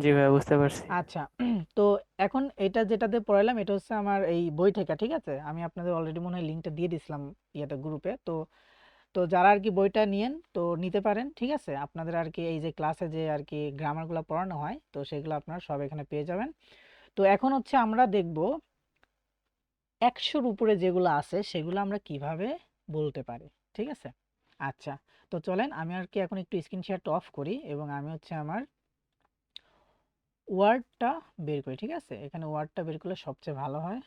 জি ভাইয়া বুঝতে পারছি। আচ্ছা, তো এখন এটা যেটাতে পড়াইলাম এটা হচ্ছে আমার এই বই থেকে, ঠিক আছে? আমি আপনাদের অলরেডি মনে হয় লিঙ্কটা দিয়ে দিছিলাম ইয়েতে, গ্রুপে। তো তো যারা আর কি বইটা নিয়েন তো নিতে পারেন, ঠিক আছে? আপনাদের আর কি এই যে ক্লাসে যে আর কি গ্রামারগুলো পড়ানো হয় তো সেগুলো আপনারা সব এখানে পেয়ে যাবেন। তো এখন হচ্ছে আমরা দেখব 100-র উপরে যেগুলো আছে সেগুলো আমরা কিভাবে বলতে পারি, ঠিক আছে? আচ্ছা, তো চলেন আমি আর কি এখন একটু স্ক্রিন শেয়ারটা অফ করি এবং আমি হচ্ছে আমার ওয়ার্ডটা বের করি, ঠিক আছে? এখানে ওয়ার্ডটা বের করলে সবচেয়ে ভালো হয়।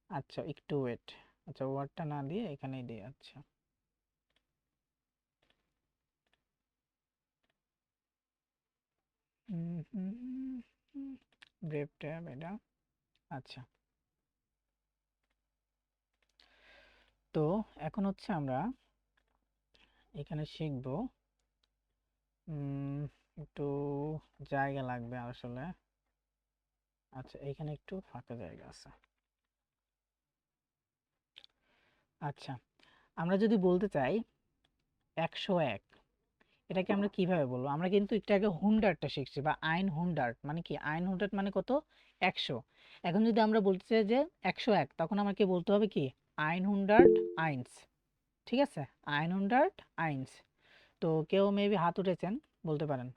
আচ্ছা, একটু ওয়েট। আচ্ছা, ওয়ার্ডটা না দিয়ে এখানেই দিই। আচ্ছা, ব্রেভ ট্যাব এটা। আচ্ছা, তো এখন হচ্ছে আমরা এখানে শিখব, একটু জায়গা লাগবে আসলে। আচ্ছা, এখানে একটু ফাঁকা জায়গা আছে। আচ্ছা, আমরা যদি বলতে চাই 101, এটাকে আমরা কিভাবে বলবো? আমরা কিন্তু একটু আগে হুন্ডারটা শিখছি, বা আইন হুন্ডার্ট মানে কি? আইন হুন্ডার্ট মানে কত? 100। এখন যদি আমরা বলতে চাই যে 101, তখন আমাকে বলতে হবে কি? আইন হুন্ডার্ট আইনস, ঠিক আছে? আইন হুন্ডার্ট আইনস। তো কেউ মেবি হাত উঠেছেন, বলতে পারেন।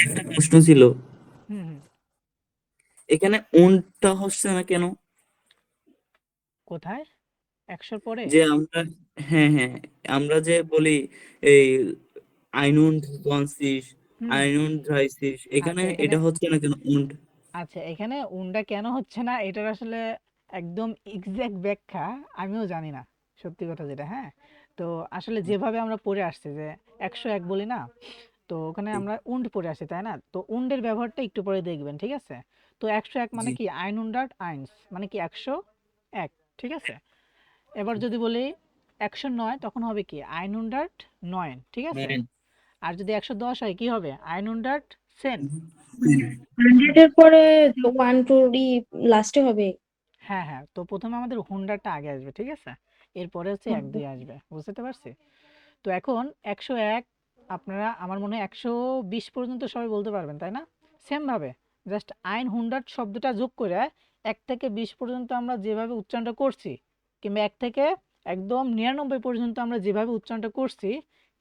একটা প্রশ্ন ছিল, হুম হুম এখানে উনটা হচ্ছে না কেন? কোথায়? 100-র পরে? যে আমরা, হ্যাঁ হ্যাঁ, আমরা যে বলি এই আইনুন্ড ওয়ানসিস, হুম আইনুন্ড ড্রাইসিস, এখানে আচ্ছা, এখানে এটা হচ্ছে না কেন উন্ড? আচ্ছা, এখানে উন্ডা কেন হচ্ছে না এটার আসলে একদম এক্সাক্ট ব্যাখ্যা আমিও জানি না, সত্যি কথা যেটা। হ্যাঁ, তো আসলে যেভাবে আমরা পড়ে আসছি যে 101 বলি না, তো ওখানে আমরা উন্ড পড়ে আসি, তাই না? তো উন্ডের ব্যবহারটা একটু পরে দেখবেন, ঠিক আছে? তো 101 মানে জি। কি? আইন উন্ডার্ট আইনস মানে কি? 101, ঠিক আছে? এবার যদি বলি 109, তখন হবে কি? আইন উন্ডার্ট 9, ঠিক আছে? নাইন। আর যদি 110 হয় কি হবে? আইন উন্ডার্ট 10। 100 এর পরে 1 2 লাস্টে হবে। হ্যাঁ হ্যাঁ, তো প্রথমে আমাদের হুন্ডারটা আগে আসবে, ঠিক আছে? এরপরে হচ্ছে 1 2 আসবে, বুঝতে পারছি? তো এখন 101 আপনারা আমার মনে হয় 120 পর্যন্ত সবাই বলতে পারবেন, তাই না? সেম ভাবে জাস্ট আইন হুন্ডার্ট শব্দটা যোগ করে 1 থেকে 20 পর্যন্ত আমরা যেভাবে উচ্চারণটা করছি, কিংবা 1 থেকে একদম 99 পর্যন্ত আমরা যেভাবে উচ্চারণটা করছি,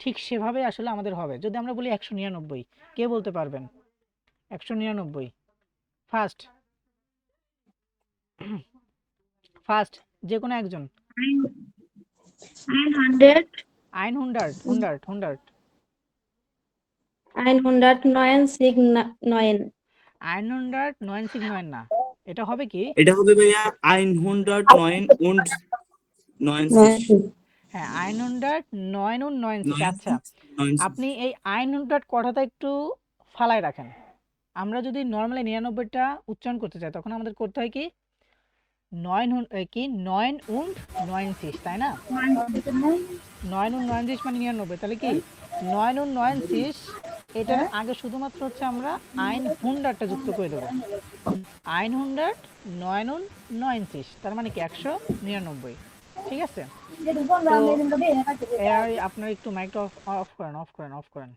ঠিক সেভাবে আসলে আমাদের হবে। যদি আমরা বলি 199, কে বলতে পারবেন? 199 ফার্স্ট, ফার্স্ট যে কোনো একজন। 100 আইন হুন্ডার্ট, হুন্ডার্ট, হুন্ডার্ট। 109 আইন হুন্ডার্ট 969 না, এটা হবে কি? এটা হবে ভাইয়া আইনহুন্ডার্ট নয়েন উন্ড নয়েনসিস। হ্যাঁ, আইন হুন্ডার্ট 969। আচ্ছা, নয়েনসিস। আপনি এই আইন হুন্ডার্ট কথাটা একটু ফালায় রাখেন। আমরা যদি নর্মালি 99টা উচ্চারণ করতে চাই তখন আমাদের করতে হয় কি? 9 und 90, তাই না? 9 und 90 মানে 99, তাহলে কি 9 und 90 এটার আগে শুধুমাত্র হচ্ছে আমরা আইন হুন্ডারটা যুক্ত করে দেবো। আইন হুন্ডার্ট 9 und 90, তার মানে কি 199, ঠিক আছে? তো আপনার একটু মাইকটা অফ করেন, অফ করেন, অফ করেন।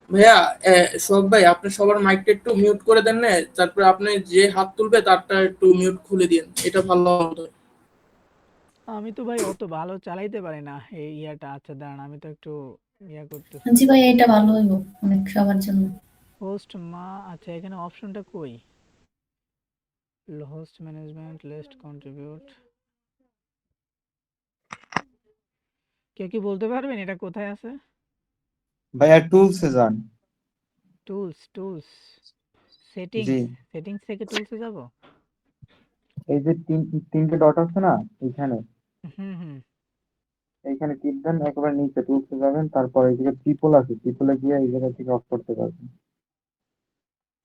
ভাইয়া, সব ভাই আপনি সবার মাইকটা একটু মিউট করে দেন না, তারপরে আপনি যে হাত তুলবে তারটা একটু মিউট খুলে দিন, এটা ভালো হবে। আমি তো ভাই অত ভালো চালাইতে পারি না এই ইয়াটা। আচ্ছা দাঁড়ান, আমি তো একটু ইয়া করতেছে। জি ভাই, এটা ভালো হইব অনেক সবার জন্য। হোস্ট মা, আচ্ছা এখানে অপশনটা কই? হোস্ট ম্যানেজমেন্ট লিস্ট কন্ট্রিবিউট, কেউ কি বলতে পারবেন এটা কোথায় আছে? ভাইয়া টুলসে যান। টুলস জি, সেটিংস থেকে টুলসে যাব। এই যে তিনটে ডট আছে না এখানে, হুম এইখানে টিপ দেন, একেবারে নিচে টুলসে যাবেন, তারপর এই দিকে ট্রিপল আছে, ট্রিপলে গিয়ে এই জায়গা থেকে অফ করতে পারবেন।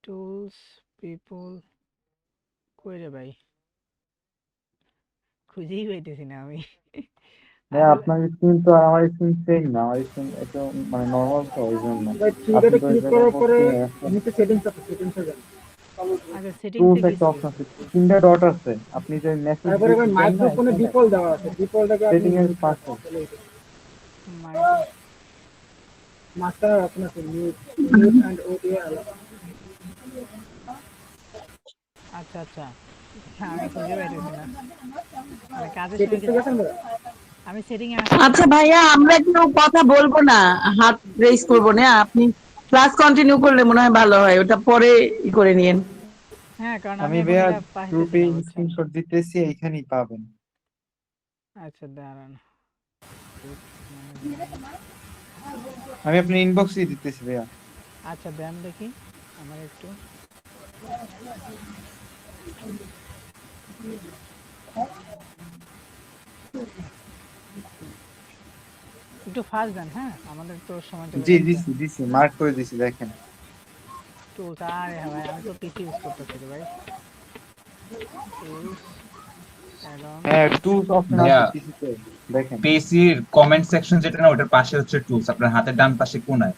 টুলস পিপল, কই রে ভাই, খুঁজেই পাইতেছি না আমি। ভাই আসলে আপনার স্ক্রিন তো আর আমার স্ক্রিন সেম না, আমার স্ক্রিন একটু মানে নর্মাল, তো ওই জন্য ভাই থ্রি আপনি ডটে তো ওই ক্লিক জায়গায় করার পরে বসে নিচে সেটিংস আছে, সেটিংসে যান। আচ্ছা সেটিংসে টুলস একটা গেছি। অপশন আছে, তিনটা ডট আছে, আপনি যে মেসেজ তারপরে ভাই দেন না মাইক্রোফোনে এখানে, ডিফল্ট দেওয়া আছে, ডিফল্টটাকে আপনি সেটিং এর মিউট পাশে। মাইক্রো, মাস্টার অপশন আছে, মিউট এন্ড অডিও আলাদা। আচ্ছা আমি খুঁজে পাইতেছি না, মানে কাজের সময় সেটিংসে গেছেন ভাই? আমি সেটিং এ আসছি। আচ্ছা ভাইয়া, আমরা কেউ কথা বলবো না, হাত রেজ করবো না, আপনি ক্লাস কন্টিনিউ করলে মনে হয় ভালো হয়, ওটা পরে করে নিয়েন। হ্যাঁ কারণ আমি আমি এখন ভাইয়া এটা পাইতেছি গ্রুপে না, বুঝছেন। স্ক্রিনশট দিতেছি, এইখানেই পাবেন। আচ্ছা দাঁড়ান, আমি আপনার ইনবক্সে দিতেছি ভাইয়া। আচ্ছা দেন দেখি আমার একটু। একটু ফাস্ট দেন, হ্যাঁ আমাদের তো সময় চলে জি যাচ্ছে। দিছি মার্ক করে দিছি, দেখেন। টুলস, আরে হ্যাঁ ভাই আমি তো পিসি ইউজ করতেছি রে ভাই। টুলস অ্যাড অন, হ্যাঁ টুলস অপশন ভাইয়া আছে পিসিতে, দেখেন। পেসির কমেন্ট সেকশন যেটা না, ওটার পাশে হচ্ছে টুলস, আপনার হাতের ডান পাশে কোনায়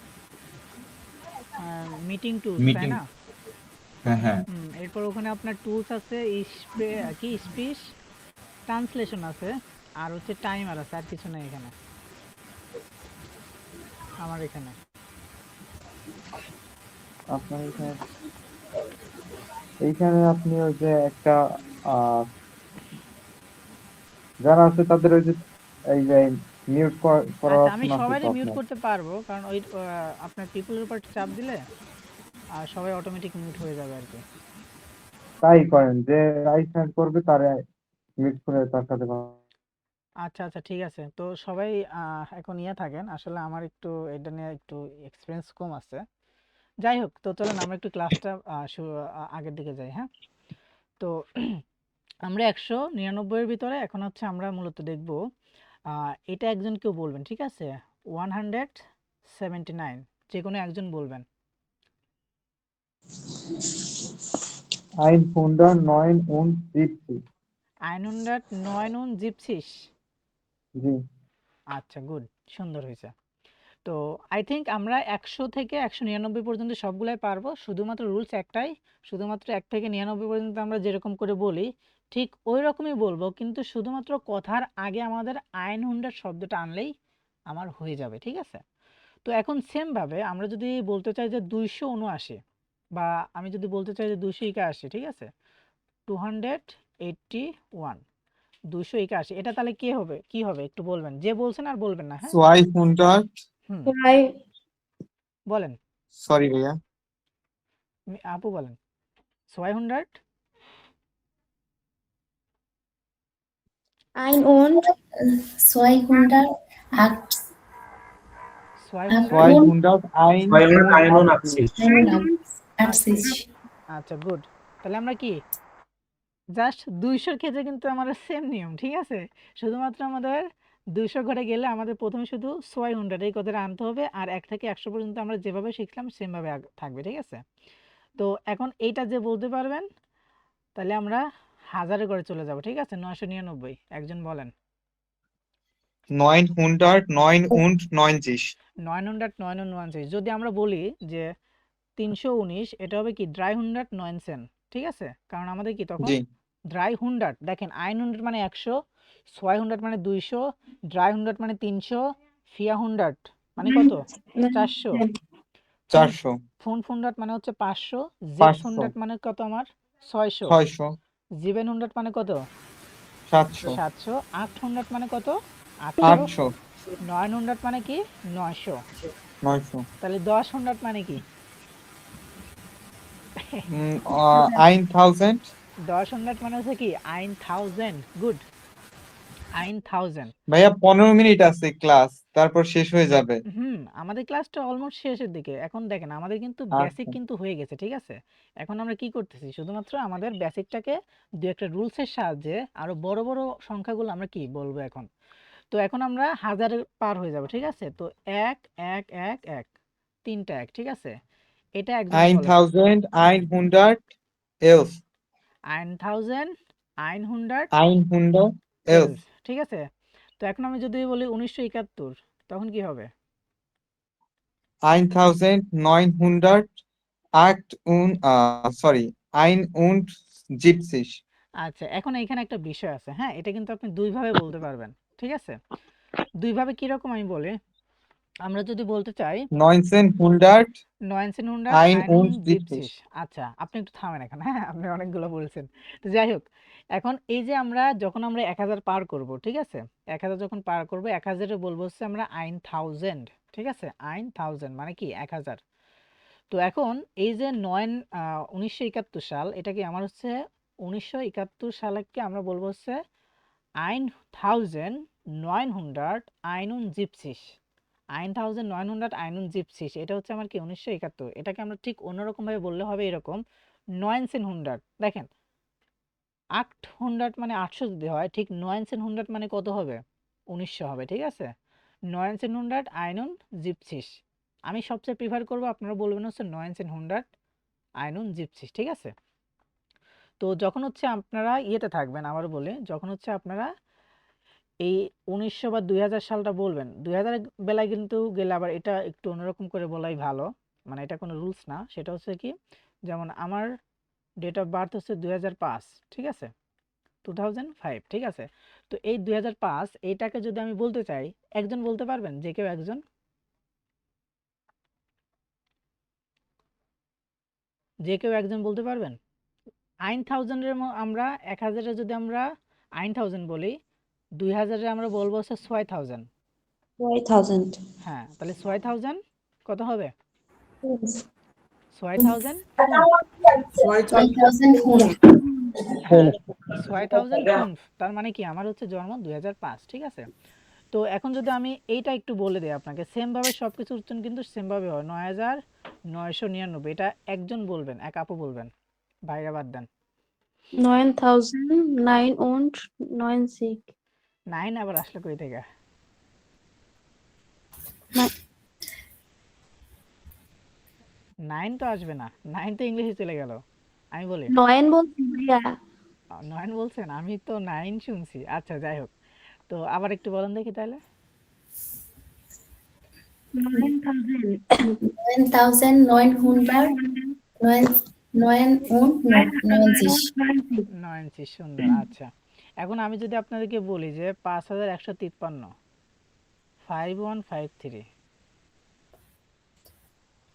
মিটিং টুলস তাই মিটিং। না? হ্যাঁ এরপর ওখানে আপনার টুলস আছে, কি স্পিচ ট্রান্সলেশন আছে, আর হচ্ছে টাইমার আছে, আর কিছু নেই এখানে আমার এখানে। আপনার এইখানে আপনি ওই যে একটা যারা আছে তাদের ওই যে এই যে মিউট করার আচ্ছা আমি অপশন আছে সবাইকে তো মিউট আপনার, করতে পারবো, কারণ ওই আপনার পিপলের উপর চাপ দিলে আর সবাই অটোমেটিক মিউট হয়ে যাবে আর কি। তাই করেন, যে রাইট হ্যান্ড করবে তারে মিউট করে তার সাথে আচ্ছা ঠিক আছে, তো সবাই এখন ইয়ে থাকেন, আসলে আমার একটু এটা নিয়ে একটু এক্সপিরিয়েন্স কম আছে। যাই হোক, তো চলেন আমরা একটু ক্লাসটা আগের দিকে যাই। হ্যাঁ, তো আমরা 199 এর ভিতরে এখন হচ্ছে আমরা মূলত দেখব এটা একজন কেউ বলবেন, ঠিক আছে? 179 যে কোনো একজন বলবেন। 179 179 জি আচ্ছা গুড, সুন্দর হয়েছে। তো আই থিঙ্ক আমরা 100 থেকে 199 পর্যন্ত সবগুলাই পারবো, শুধুমাত্র রুলস একটাই, শুধুমাত্র 1 থেকে 99 পর্যন্ত আমরা যেরকম করে বলি ঠিক ওই রকমই বলবো, কিন্তু শুধুমাত্র কথার আগে আমাদের আইন হুন্ডার শব্দটা আনলেই আমার হয়ে যাবে, ঠিক আছে? তো এখন সেম ভাবে আমরা যদি বলতে চাই যে 279, বা আমি যদি বলতে চাই যে 281, ঠিক আছে? 281, 281, এটা তাহলে কি হবে একটু বলবেন, যে বলছেন আর বলবেন না, হ্যাঁ? 200 হুম ভাই বলেন, সরি ভাইয়া আপু বলেন। 200, 281, 281 আচ্ছা গুড, তাহলে আমরা কি জাস্ট 200 ক্ষেত্রে কিন্তু আমাদের সেম নিয়ম, ঠিক আছে? শুধুমাত্র আমাদের 200 ঘরে গেলে আমাদের প্রথমে শুধু 600 এই কথাটা আনতে হবে, আর 1 থেকে 100 পর্যন্ত আমরা যেভাবে শিখলাম সেম ভাবে থাকবে, ঠিক আছে? তো এখন এইটা যে বলতে পারবেন, তাহলে আমরা হাজারের ঘরে চলে যাব, ঠিক আছে? 999 একজন বলেন। 999 যদি আমরা বলি যে 319, এটা হবে কি ড্রাই হুন্ডার 9 সেন, ঠিক আছে? কারণ আমাদের কি তখন জি ড্রাই হুন্ডার, দেখেন আইন হুন্ডার মানে 100, 600 মানে 200, ড্রাই হুন্ডার মানে 300, ফিয়া হুন্ডার মানে কত? 400, 400 ফোন হুন্ডার মানে হচ্ছে 500, জেক্স হুন্ডার 500 মানে কত আমার? 600, 600 জিবেন হুন্ডার মানে কত? 700 700, 800 মানে কত? 800, 800 900 মানে কি 900, 900 তাহলে 1000 মানে কি 1000 1000 মানে হচ্ছে কি 1000, গুড 1000। ভাইয়া 15 মিনিট আছে ক্লাস, তারপর শেষ হয়ে যাবে। আমাদের ক্লাসটা অলমোস্ট শেষের দিকে। এখন দেখেন আমাদের কিন্তু বেসিক আচ্ছা কিন্তু হয়ে গেছে, ঠিক আছে? এখন আমরা কি করতেছি, শুধুমাত্র আমাদের বেসিকটাকে দু একটা রুলসের সাহায্যে আরো বড় বড় সংখ্যাগুলো আমরা কি বলবো এখন। তো এখন আমরা হাজারের পার হয়ে যাব, ঠিক আছে? তো 1 1 1 1 তিনটা 1, ঠিক আছে? এটা একজন বলেন 1111 11 1000 100 100 11, ঠিক আছে? তো এখন আমি যদি বলি 1971, তখন কি হবে? 1978 আচ্ছা, এখন এখানে একটা বিষয় আছে, হ্যাঁ? এটা কিন্তু আপনি দুইভাবে বলতে পারবেন, ঠিক আছে? দুইভাবে কিরকম আমি বলি, আমরা যদি বলতে চাই 1900 1971। আচ্ছা, আপনি একটু থামেন এখন, হ্যাঁ? আপনি অনেকগুলো বলছেন। তো যাই হোক, এখন এই যে আমরা যখন আমরা 1000 পার করব, ঠিক আছে? 1000 যখন পার করব, 1000 এ বলবো হচ্ছে আমরা 1000, ঠিক আছে? 1000 মানে কি 1000। তো এখন এই যে 1971 সাল, এটা কি আমার হচ্ছে 1971 সালকে আমরা বলবো হচ্ছে 1971, 1971, এটা হচ্ছে আমার কি 1971। এটাকে আমরা ঠিক অন্যরকম ভাবে বললে হবে এরকম 1900। দেখেন 800 মানে 800 যদি হয়, ঠিক 1900 মানে কত হবে? 1900 হবে, ঠিক আছে? 1971, আমি সবচেয়ে প্রিফার করব আপনারা বলবেন হচ্ছে 1971, ঠিক আছে? তো যখন হচ্ছে আপনারা ইয়েতে থাকবেন, আবার বলে, যখন হচ্ছে আপনারা এই 1900 বা 2000 সালটা বলবেন, 2000 বেলায় কিন্তু গেলে আবার এটা একটু অন্যরকম করে বলাই ভালো, মানে এটা কোনো রুলস না। সেটা হচ্ছে কি, যেমন আমার ডেট অফ বার্থ হচ্ছে 2005, ঠিক আছে? 2005, ঠিক আছে? তো এই 2005 এইটাকে যদি আমি বলতে চাই, একজন বলতে পারবেন? যে কেউ একজন, যে কেউ একজন বলতে পারবেন? 9000 এর আমরা 1000 এ যদি আমরা 9000 বলি, 2000 এ আমরা বলবো হচ্ছে 6000। 6000 হ্যাঁ, তাহলে 6000 কত হবে? 6000 ফুন। 1000 ফুল। হ্যাঁ, 6000 ফুন। তার মানে কি আমার হচ্ছে জন্ম 2005, ঠিক আছে? তো এখন যদি আমি এইটা একটু বলে দিই আপনাকে, সেম ভাবে সবকিছু উচ্চারণ কিন্তু সেম ভাবে হয়। 9999, এটা একজন বলবেন, এক আপু বলবেন, ভাইরা বাদ দেন। 9996 9 আবার আসলে কই থেকে? 9 তো আসবে না, 9 তো ইংলিশে চলে গেল। আমি বলি 9 বলছি ভাইয়া। 9 বলছেন, আমি তো 9 শুনছি। আচ্ছা, যাই হোক, তো আবার একটু বলেন দেখি তাহলে। 9999. সুন্দর। আচ্ছা, এখন আমি যদি আপনাদেরকে বলি যে 5153, 5153,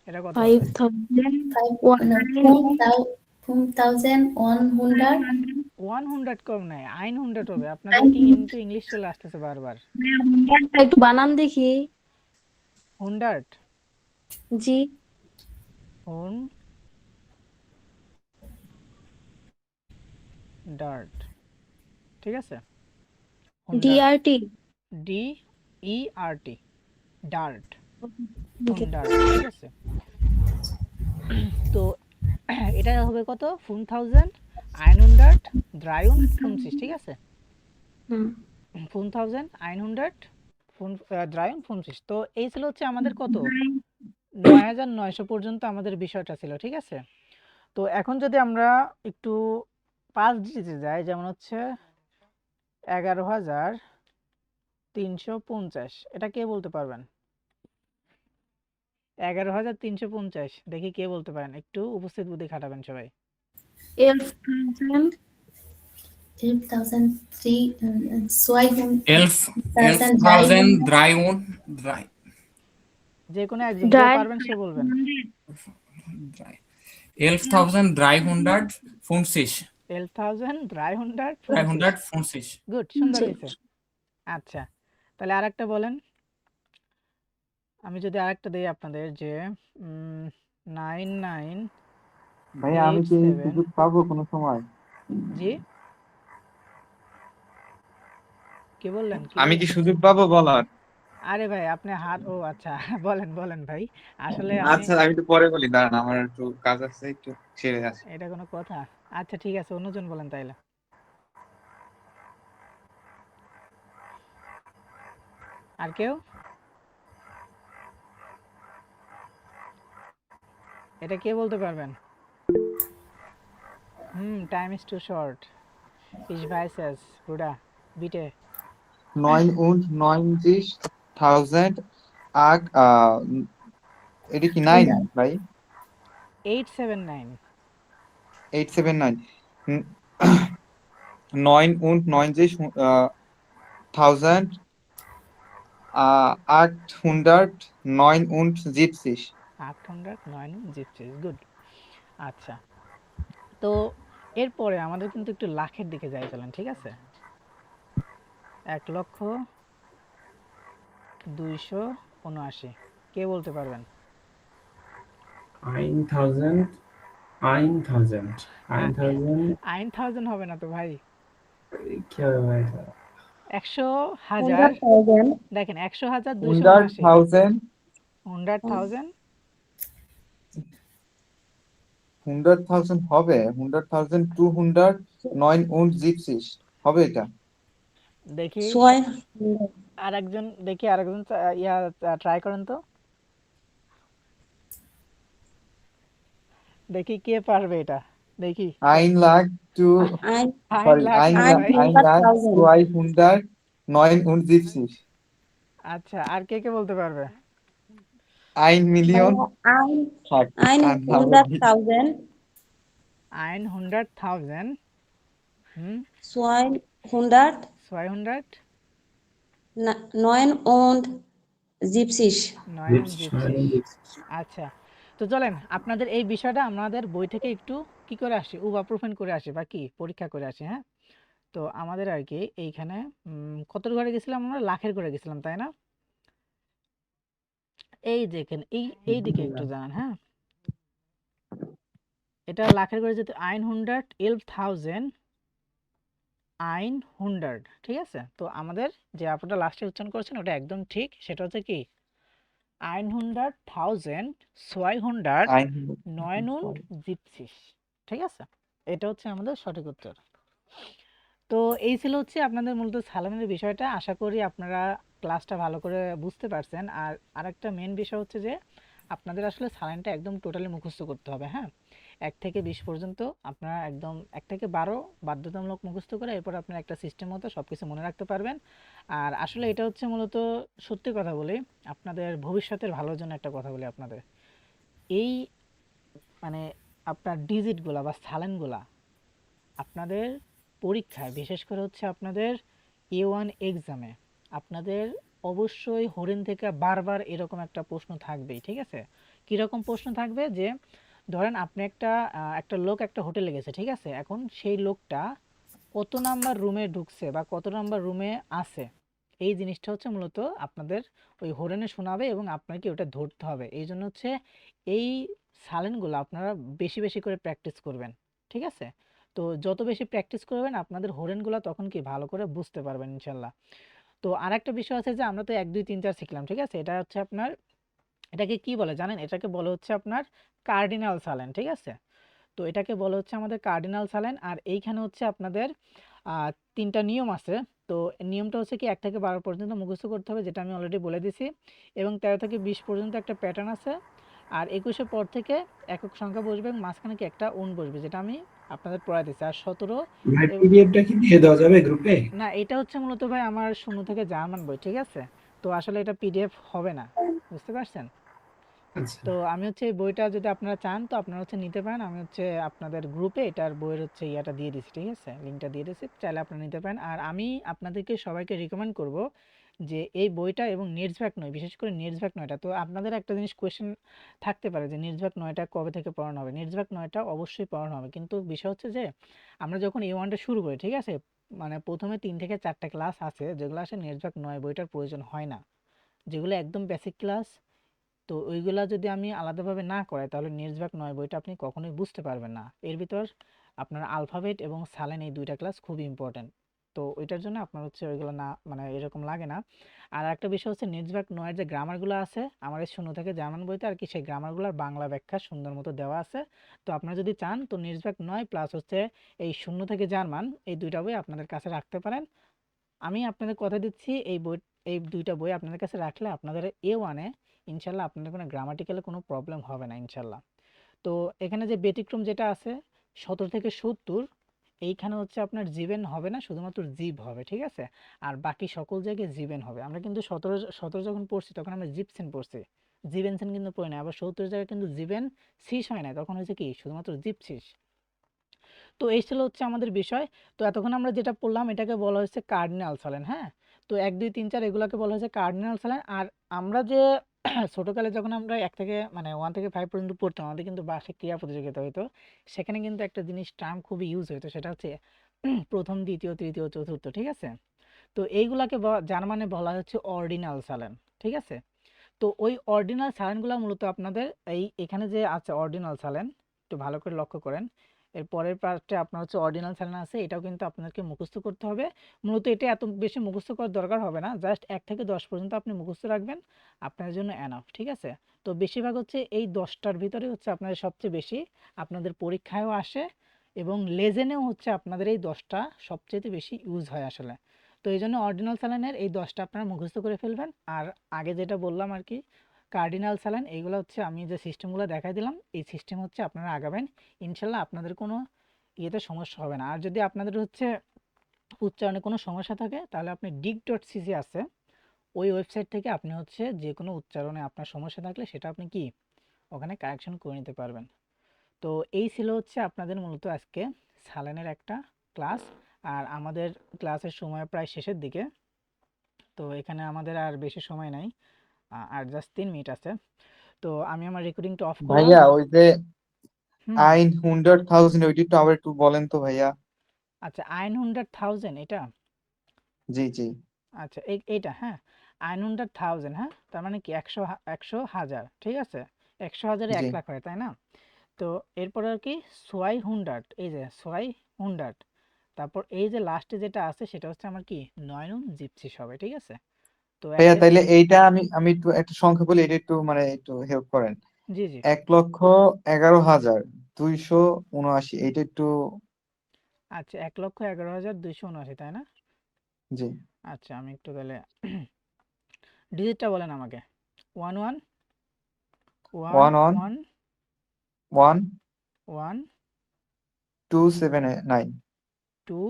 এটা কত হবে? 100 কম নাই, 900 হবে। আপনাদের কিন্তু ইংলিশ চলে আসতেছে বারবার। একটু বানান দেখি। 100, জি। ডার্ট, ঠিক আছে? ডিআরটি। DERT, ডার্ট, ওকে। ডার্ট, ঠিক আছে? তো এটা হবে কত? 5153, ঠিক আছে? হুম। 5153, তো এই ছিল হচ্ছে আমাদের কত 9900 পর্যন্ত আমাদের বিষয়টা ছিল, ঠিক আছে? তো এখন যদি আমরা একটু 5 ডিজিটে যাই, যেমন হচ্ছে 11350, এটা কে বলতে পারবেন? 11350, দেখি কে বলতে পারেন, একটু উপস্থিত বুদ্ধি খাটাবেন সবাই। 11,000 11,300 যে কোনো একজন কেউ পারবেন সে বলবেন। 11,350 11350, গুড, সুন্দর হয়েছে। আচ্ছা, তাহলে আরেকটা বলেন। আমি যদি আরেকটা দিই আপনাদের যে 99 ভাই আমি কি এই 87 সুযোগ পাবো কোনো সময়? জি কি বললেন কি আমি কি বললেন সুযোগ পাবো বলার? আরে ভাই আপনি হাত ও আচ্ছা বলেন বলেন ভাই আসলে আমি আচ্ছা আমি একটু পরে বলি, দাঁড়ান আমার একটু কাজ আছে, একটু ছেড়ে আসি। এটা কোনো কথা আচ্ছা ঠিক আছে অন্যজন বলেন তাইলে আর কেউ এটা কে বলতে পারবেন time is too short Ich weiß es, Bruder. Bitte. 99,000 এটা কি 9 ভাই? 879. 879 99,879 879 গুড আচ্ছা তো এরপরে আমাদের কিন্তু একটু লাখের দিকে যাই চলেন ঠিক আছে 1,279,000 কে বলতে পারবেন 9,000 হবে না তো ভাই 100,000 দেখেন 100,279 100,000 100,279 হবে 100,279 হবে এটা। দেখি আরেকজন ইয়া ট্রাই করেন তো দেখি কে পারবে এটা দেখি 1,279 আচ্ছা আর কে কে বলতে পারবে 1,000,000 100,000 হুম 200 আচ্ছা তো চলেন আপনাদের এই বিষয়টা আমাদের বই থেকে একটু কি করে আসি প্রুফেন করে আসি বা কি পরীক্ষা করে আসি হ্যাঁ তো আমাদের আর কি এইখানে কত ঘরে গেছিলাম আমরা লাখের ঘরে গেছিলাম তাই না এই দেখেন এই দিকে একটু জানান হ্যাঁ এটা লাখের ঘরে যেতে 111,000 ঠিক আছে তো আমাদের যে আপনারা লাস্টে উচ্চারণ করেছেন ওটা একদম ঠিক সেটা হচ্ছে কি 100,679 ঠিক আছে এটা হচ্ছে আমাদের সঠিক উত্তর তো এই ছিল হচ্ছে আপনাদের মূলত সালানের বিষয়টা আশা করি আপনারা ক্লাসটা ভালো করে বুঝতে পারছেন আর আরেকটা মেন বিষয় হচ্ছে যে আপনাদের আসলে সালানটা একদম টোটালি মুখস্থ করতে হবে হ্যাঁ 1 থেকে 20 পর্যন্ত আপনারা একদম 1 থেকে 12 বাধ্যতামূলক মুখস্থ করে এরপর আপনারা একটা সিস্টেম মতো সবকিছু মনে রাখতে পারবেন আর আসলে এটা হচ্ছে মূলত সত্যি কথা বলি আপনাদের ভবিষ্যতের ভালোর জন্য একটা কথা বলি আপনাদের এই মানে আপনার ডিজিটগুলা বা সালানগুলা আপনাদের পরীক্ষায় বিশেষ করে হচ্ছে আপনাদের A1 এক্সামে আপনাদের অবশ্যই হরিণ থেকে বারবার এরকম একটা প্রশ্ন থাকবেই ঠিক আছে কীরকম প্রশ্ন থাকবে যে ধরেন আপনি একটা লোক একটা হোটেলে গেছে ঠিক আছে এখন সেই লোকটা কত নাম্বার রুমে ঢুকছে বা কত নাম্বার রুমে আছে এই জিনিসটা হচ্ছে মূলত আপনাদের ওই হরেনে শোনাবে এবং আপনাকে ওটা ধরতে হবে এই জন্য হচ্ছে এই সালেনগুলো আপনারা বেশি বেশি করে প্র্যাকটিস করবেন ঠিক আছে তো যত বেশি প্র্যাকটিস করবেন আপনাদের হরেনগুলো তখন কি ভালো করে বুঝতে পারবেন ইনশাল্লাহ তো আরেকটা বিষয় আছে যে আমরা তো 1 2 3 4 শিখলাম ঠিক আছে এটা হচ্ছে আপনার এটাকে কি বলে জানেন এটাকে বলে হচ্ছে আপনার কার্ডিনাল সালেন ঠিক আছে তো এটাকে বলা হচ্ছে আমাদের কার্ডিনাল সালেন আর এইখানে হচ্ছে আপনাদের 3টা নিয়ম আছে তো নিয়মটা হচ্ছে কি 1 থেকে 12 পর্যন্ত মুখস্থ করতে হবে যেটা আমি অলরেডি বলে দিছি এবং 13 থেকে 20 পর্যন্ত একটা প্যাটার্ন আছে আর 21 পর থেকে একক সংখ্যা বসবে এবং মাঝখানে কি একটা উন বসবে যেটা আমি আপনাদের পড়াই দিচ্ছি আর 17 পিডিএফটা কি দিয়ে দেওয়া যাবে গ্রুপে? না এটা হচ্ছে মূলত ভাই আমার শূন্য থেকে জার্মান বই ঠিক আছে তো আসলে এটা পিডিএফ হবে না বুঝতে পারছেন তো আমি হচ্ছে এই বইটা যদি আপনারা চান তো আপনারা হচ্ছে নিতে পারেন আমি হচ্ছে আপনাদের গ্রুপে এটার বইয়ের হচ্ছে ইয়াটা দিয়ে দিচ্ছি ঠিক আছে লিঙ্কটা দিয়ে দিচ্ছি চাইলে আপনারা নিতে পারেন আর আমি আপনাদেরকে সবাইকে রিকমেন্ড করব যে এই বইটা এবং নেটসব্যাক নয় বিশেষ করে নেটসব্যাক 9টা তো আপনাদের একটা জিনিস কোয়েশ্চেন থাকতে পারে যে নেটসব্যাক 9টা কবে থেকে পড়ানো হবে নেটসব্যাক 9টা অবশ্যই পড়ানো হবে কিন্তু বিষয় হচ্ছে যে আমরা যখন A1টা শুরু করি ঠিক আছে মানে প্রথমে 3 থেকে 4টা ক্লাস আছে যেগুলো আসে নেটসব্যাক 9 বইটার প্রয়োজন হয় না যেগুলো একদম বেসিক ক্লাস তো ওইগুলা যদি আমি আলাদাভাবে না করাই তাহলে নির্জবাক 9 বইটা আপনি কখনোই বুঝতে পারবেন না। এর ভিতর আপনার আলফাবেট এবং সালেন এই দুইটা ক্লাস খুবই ইম্পর্টেন্ট। তো ওইটার জন্য আপনার হচ্ছে ওইগুলো না মানে এরকম লাগে না। আর একটা বিষয় হচ্ছে নির্জবাক 9 যে গ্রামারগুলো আছে আমার এই 0 থেকে জার্মান বইতে আর কি, সেই গ্রামারগুলোর বাংলা ব্যাখ্যা সুন্দর মতো দেওয়া আছে। তো আপনারা যদি চান তো নির্জবাক 9 প্লাস হচ্ছে এই 0 থেকে জার্মান এই দুইটা বই আপনাদের কাছে রাখতে পারেন। আমি আপনাদের কথা দিচ্ছি এই দুইটা বই আপনাদের কাছে রাখলে আপনাদের A1-এ ইনশাল্লাহ আপনাদের কোনো গ্রামাটিক্যালে কোনো প্রবলেম হবে না ইনশাল্লাহ। তো এখানে যে ব্যতিক্রম যেটা আছে 17 থেকে 70 এইখানে হচ্ছে আপনার জীবেন হবে না, শুধুমাত্র জীব হবে, ঠিক আছে। আর বাকি সকল জায়গায় জীবেন হবে। আমরা কিন্তু 17 যখন পড়ছি তখন আমরা জিপসেন পড়ছি, জীবেনসেন কিন্তু পড়ি না। আবার 70 জায়গায় কিন্তু জীবেন শীষ হয় না, তখন হচ্ছে কি শুধুমাত্র জিপসিস। তো এই ছিল হচ্ছে আমাদের বিষয়। তো এতক্ষণ আমরা যেটা পড়লাম এটাকে বলা হচ্ছে কার্ডিনাল সালেন। হ্যাঁ, তো 1 2 3 4 এগুলোকে বলা হচ্ছে কার্ডিনাল সালেন। আর আমরা যে ছোটকালে যখন আমরা 1 থেকে মানে 1 থেকে 5 পর্যন্ত পড়তাম আমাদের কিন্তু বার্ষিক ক্রীড়া প্রতিযোগিতা হইতো, সেখানে কিন্তু একটা জিনিস টার্ম খুবই ইউজ হইতো, সেটা হচ্ছে প্রথম দ্বিতীয় তৃতীয় চতুর্থ, ঠিক আছে। তো এইগুলাকে জার্মানে বলা হচ্ছে অর্ডিনাল সালেন, ঠিক আছে। তো ওই অর্ডিনাল সালেনগুলো মূলত আপনাদের এখানে যে আছে অর্ডিনাল সালেন একটু ভালো করে লক্ষ্য করেন। এর পরের পার্টে আপনার হচ্ছে অর্ডিনাল সালেন আছে, এটাও কিন্তু আপনাদেরকে মুখস্থ করতে হবে। মূলত এটা এত বেশি মুখস্থ করার দরকার হবে না, জাস্ট 1 থেকে 10 পর্যন্ত আপনি মুখস্থ রাখবেন, আপনার জন্য এনাফ, ঠিক আছে। তো বেশিরভাগ হচ্ছে এই 10টার ভিতরে হচ্ছে আপনাদের সবচেয়ে বেশি আপনাদের পরীক্ষায়ও আসে এবং লেজেনেও হচ্ছে আপনাদের এই 10টা সবচেয়ে বেশি ইউজ হয় আসলে। তো এই জন্য অর্ডিনাল সালেনের এই 10টা আপনারা মুখস্থ করে ফেলবেন। আর আগে যেটা বললাম আর কি কার্ডিনাল সালেন, এইগুলো হচ্ছে আমি যে সিস্টেমগুলো দেখাই দিলাম এই সিস্টেম হচ্ছে আপনারা আগাবেন, ইনশাল্লাহ আপনাদের কোনো ইয়েতে সমস্যা হবে না। আর যদি আপনাদের হচ্ছে উচ্চারণে কোনো সমস্যা থাকে তাহলে আপনি dig.cc আছে ওই ওয়েবসাইট থেকে আপনি হচ্ছে যে কোনো উচ্চারণে আপনার সমস্যা থাকলে সেটা আপনি কি ওখানে কারেকশন করে নিতে পারবেন। তো এই ছিল হচ্ছে আপনাদের মূলত আজকে সালেনের একটা ক্লাস। আর আমাদের ক্লাসের সময় প্রায় শেষের দিকে, তো এখানে আমাদের আর বেশি সময় নাই, আর জাস্ট 3 মিনিট আছে। তো আমি আমার রেকর্ডিংটা অফ করলাম। ভাইয়া ওই যে হুম 100,000 ওইটা একটু আবার একটু বলেন তো ভাইয়া। আচ্ছা 100,000 এটা, জি জি আচ্ছা এইটা হ্যাঁ 100,000, হ্যাঁ তার মানে কি 100,000, ঠিক আছে। 100,000-এ জি 1 লাখ হয় তাই না। তো এরপর আর কি 200, এই যে 200, তারপর এই যে লাস্টে যেটা আছে সেটা হচ্ছে আমার কি 9 জিপসিস হবে, ঠিক আছে। তো ভাইয়া একটা তাইলে এইটা আমি একটু একটা সংখ্যা বলি, এটা একটু মানে একটু হেল্প করেন। জি জি 1,11,279 এইটা একটু। আচ্ছা 1,11,279 তাই না। জি আচ্ছা আমি একটু তাহলে ডিজিটটা বলেন আমাকে। 1 1 1 1 1 1 1 2 7 9 2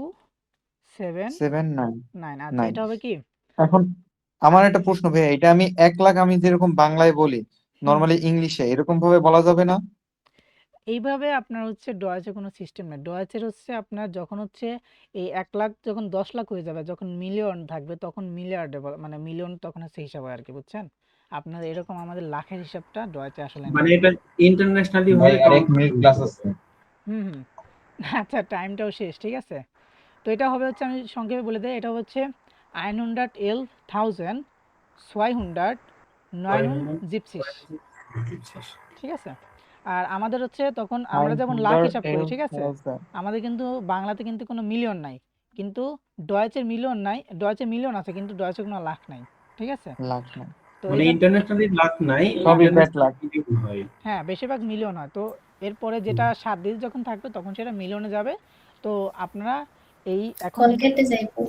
7 7 9 9। আচ্ছা 9। এটা হবে কি এখন আমার আ- একটা প্রশ্ন ভাইয়া, এটা আমি 1 লাখ আমি যেরকম বাংলায় বলি হুম নর্মালি ইংলিশে এরকম ভাবে বলা যাবে না? এইভাবে আপনার হচ্ছে ডয়েচে কোনো সিস্টেম নেই। ডয়েচের হচ্ছে আপনার যখন হচ্ছে এই 1 লাখ যখন 10 লাখ হয়ে যাবে, যখন মিলিয়ন থাকবে তখন মিলিয়ার্ডে মানে মিলিয়ন তখন হচ্ছে হিসাব হয় আর কি, বুঝছেন। আপনার এরকম আমাদের লাখের হিসাবটা ডয়েচে আসলে মানে নেই। এটা ইন্টারন্যাশনালি ভাই ভাবে আর 1 কাউন্ট মিনিট ক্লাস আছে। হুম হুম আচ্ছা টাইমটাও শেষ, ঠিক আছে। তো এটা হবে হচ্ছে আমি সংক্ষেপে বলে দেই, এটা হচ্ছে 100,000 200 জিপসিস, ঠিক আছে। আর আমাদের হচ্ছে তখন আমরা যেমন লাখ হিসাব করি, ঠিক আছে, 100,000 আমাদের কিন্তু বাংলাতে কিন্তু কোনো মিলিয়ন নাই, কিন্তু ডয়েচের মিলিয়ন নাই, ডয়েচের মিলিয়ন আছে কিন্তু ডয়েচে কোনো লাখ নাই, ঠিক আছে। লাখ না, তো মানে এই জন্য ইন্টারন্যাশনালি লাখ নাই, সবই ব্যাক ইন্টারন্যাশনাল লাখ। মিলিয়ন হয়। হ্যাঁ বেশিরভাগ মিলিয়ন হয়। তো এরপরে যেটা 7 ডিজিট যখন থাকবে তখন সেটা মিলিয়নে যাবে। তো আপনারা এই এখন কল যেটা কেটে যাইবো।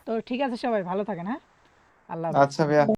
তো ঠিক আছে সবাই ভালো থাকেন, হ্যাঁ, আল্লাহ হাফেজ। আচ্ছা ভাইয়া।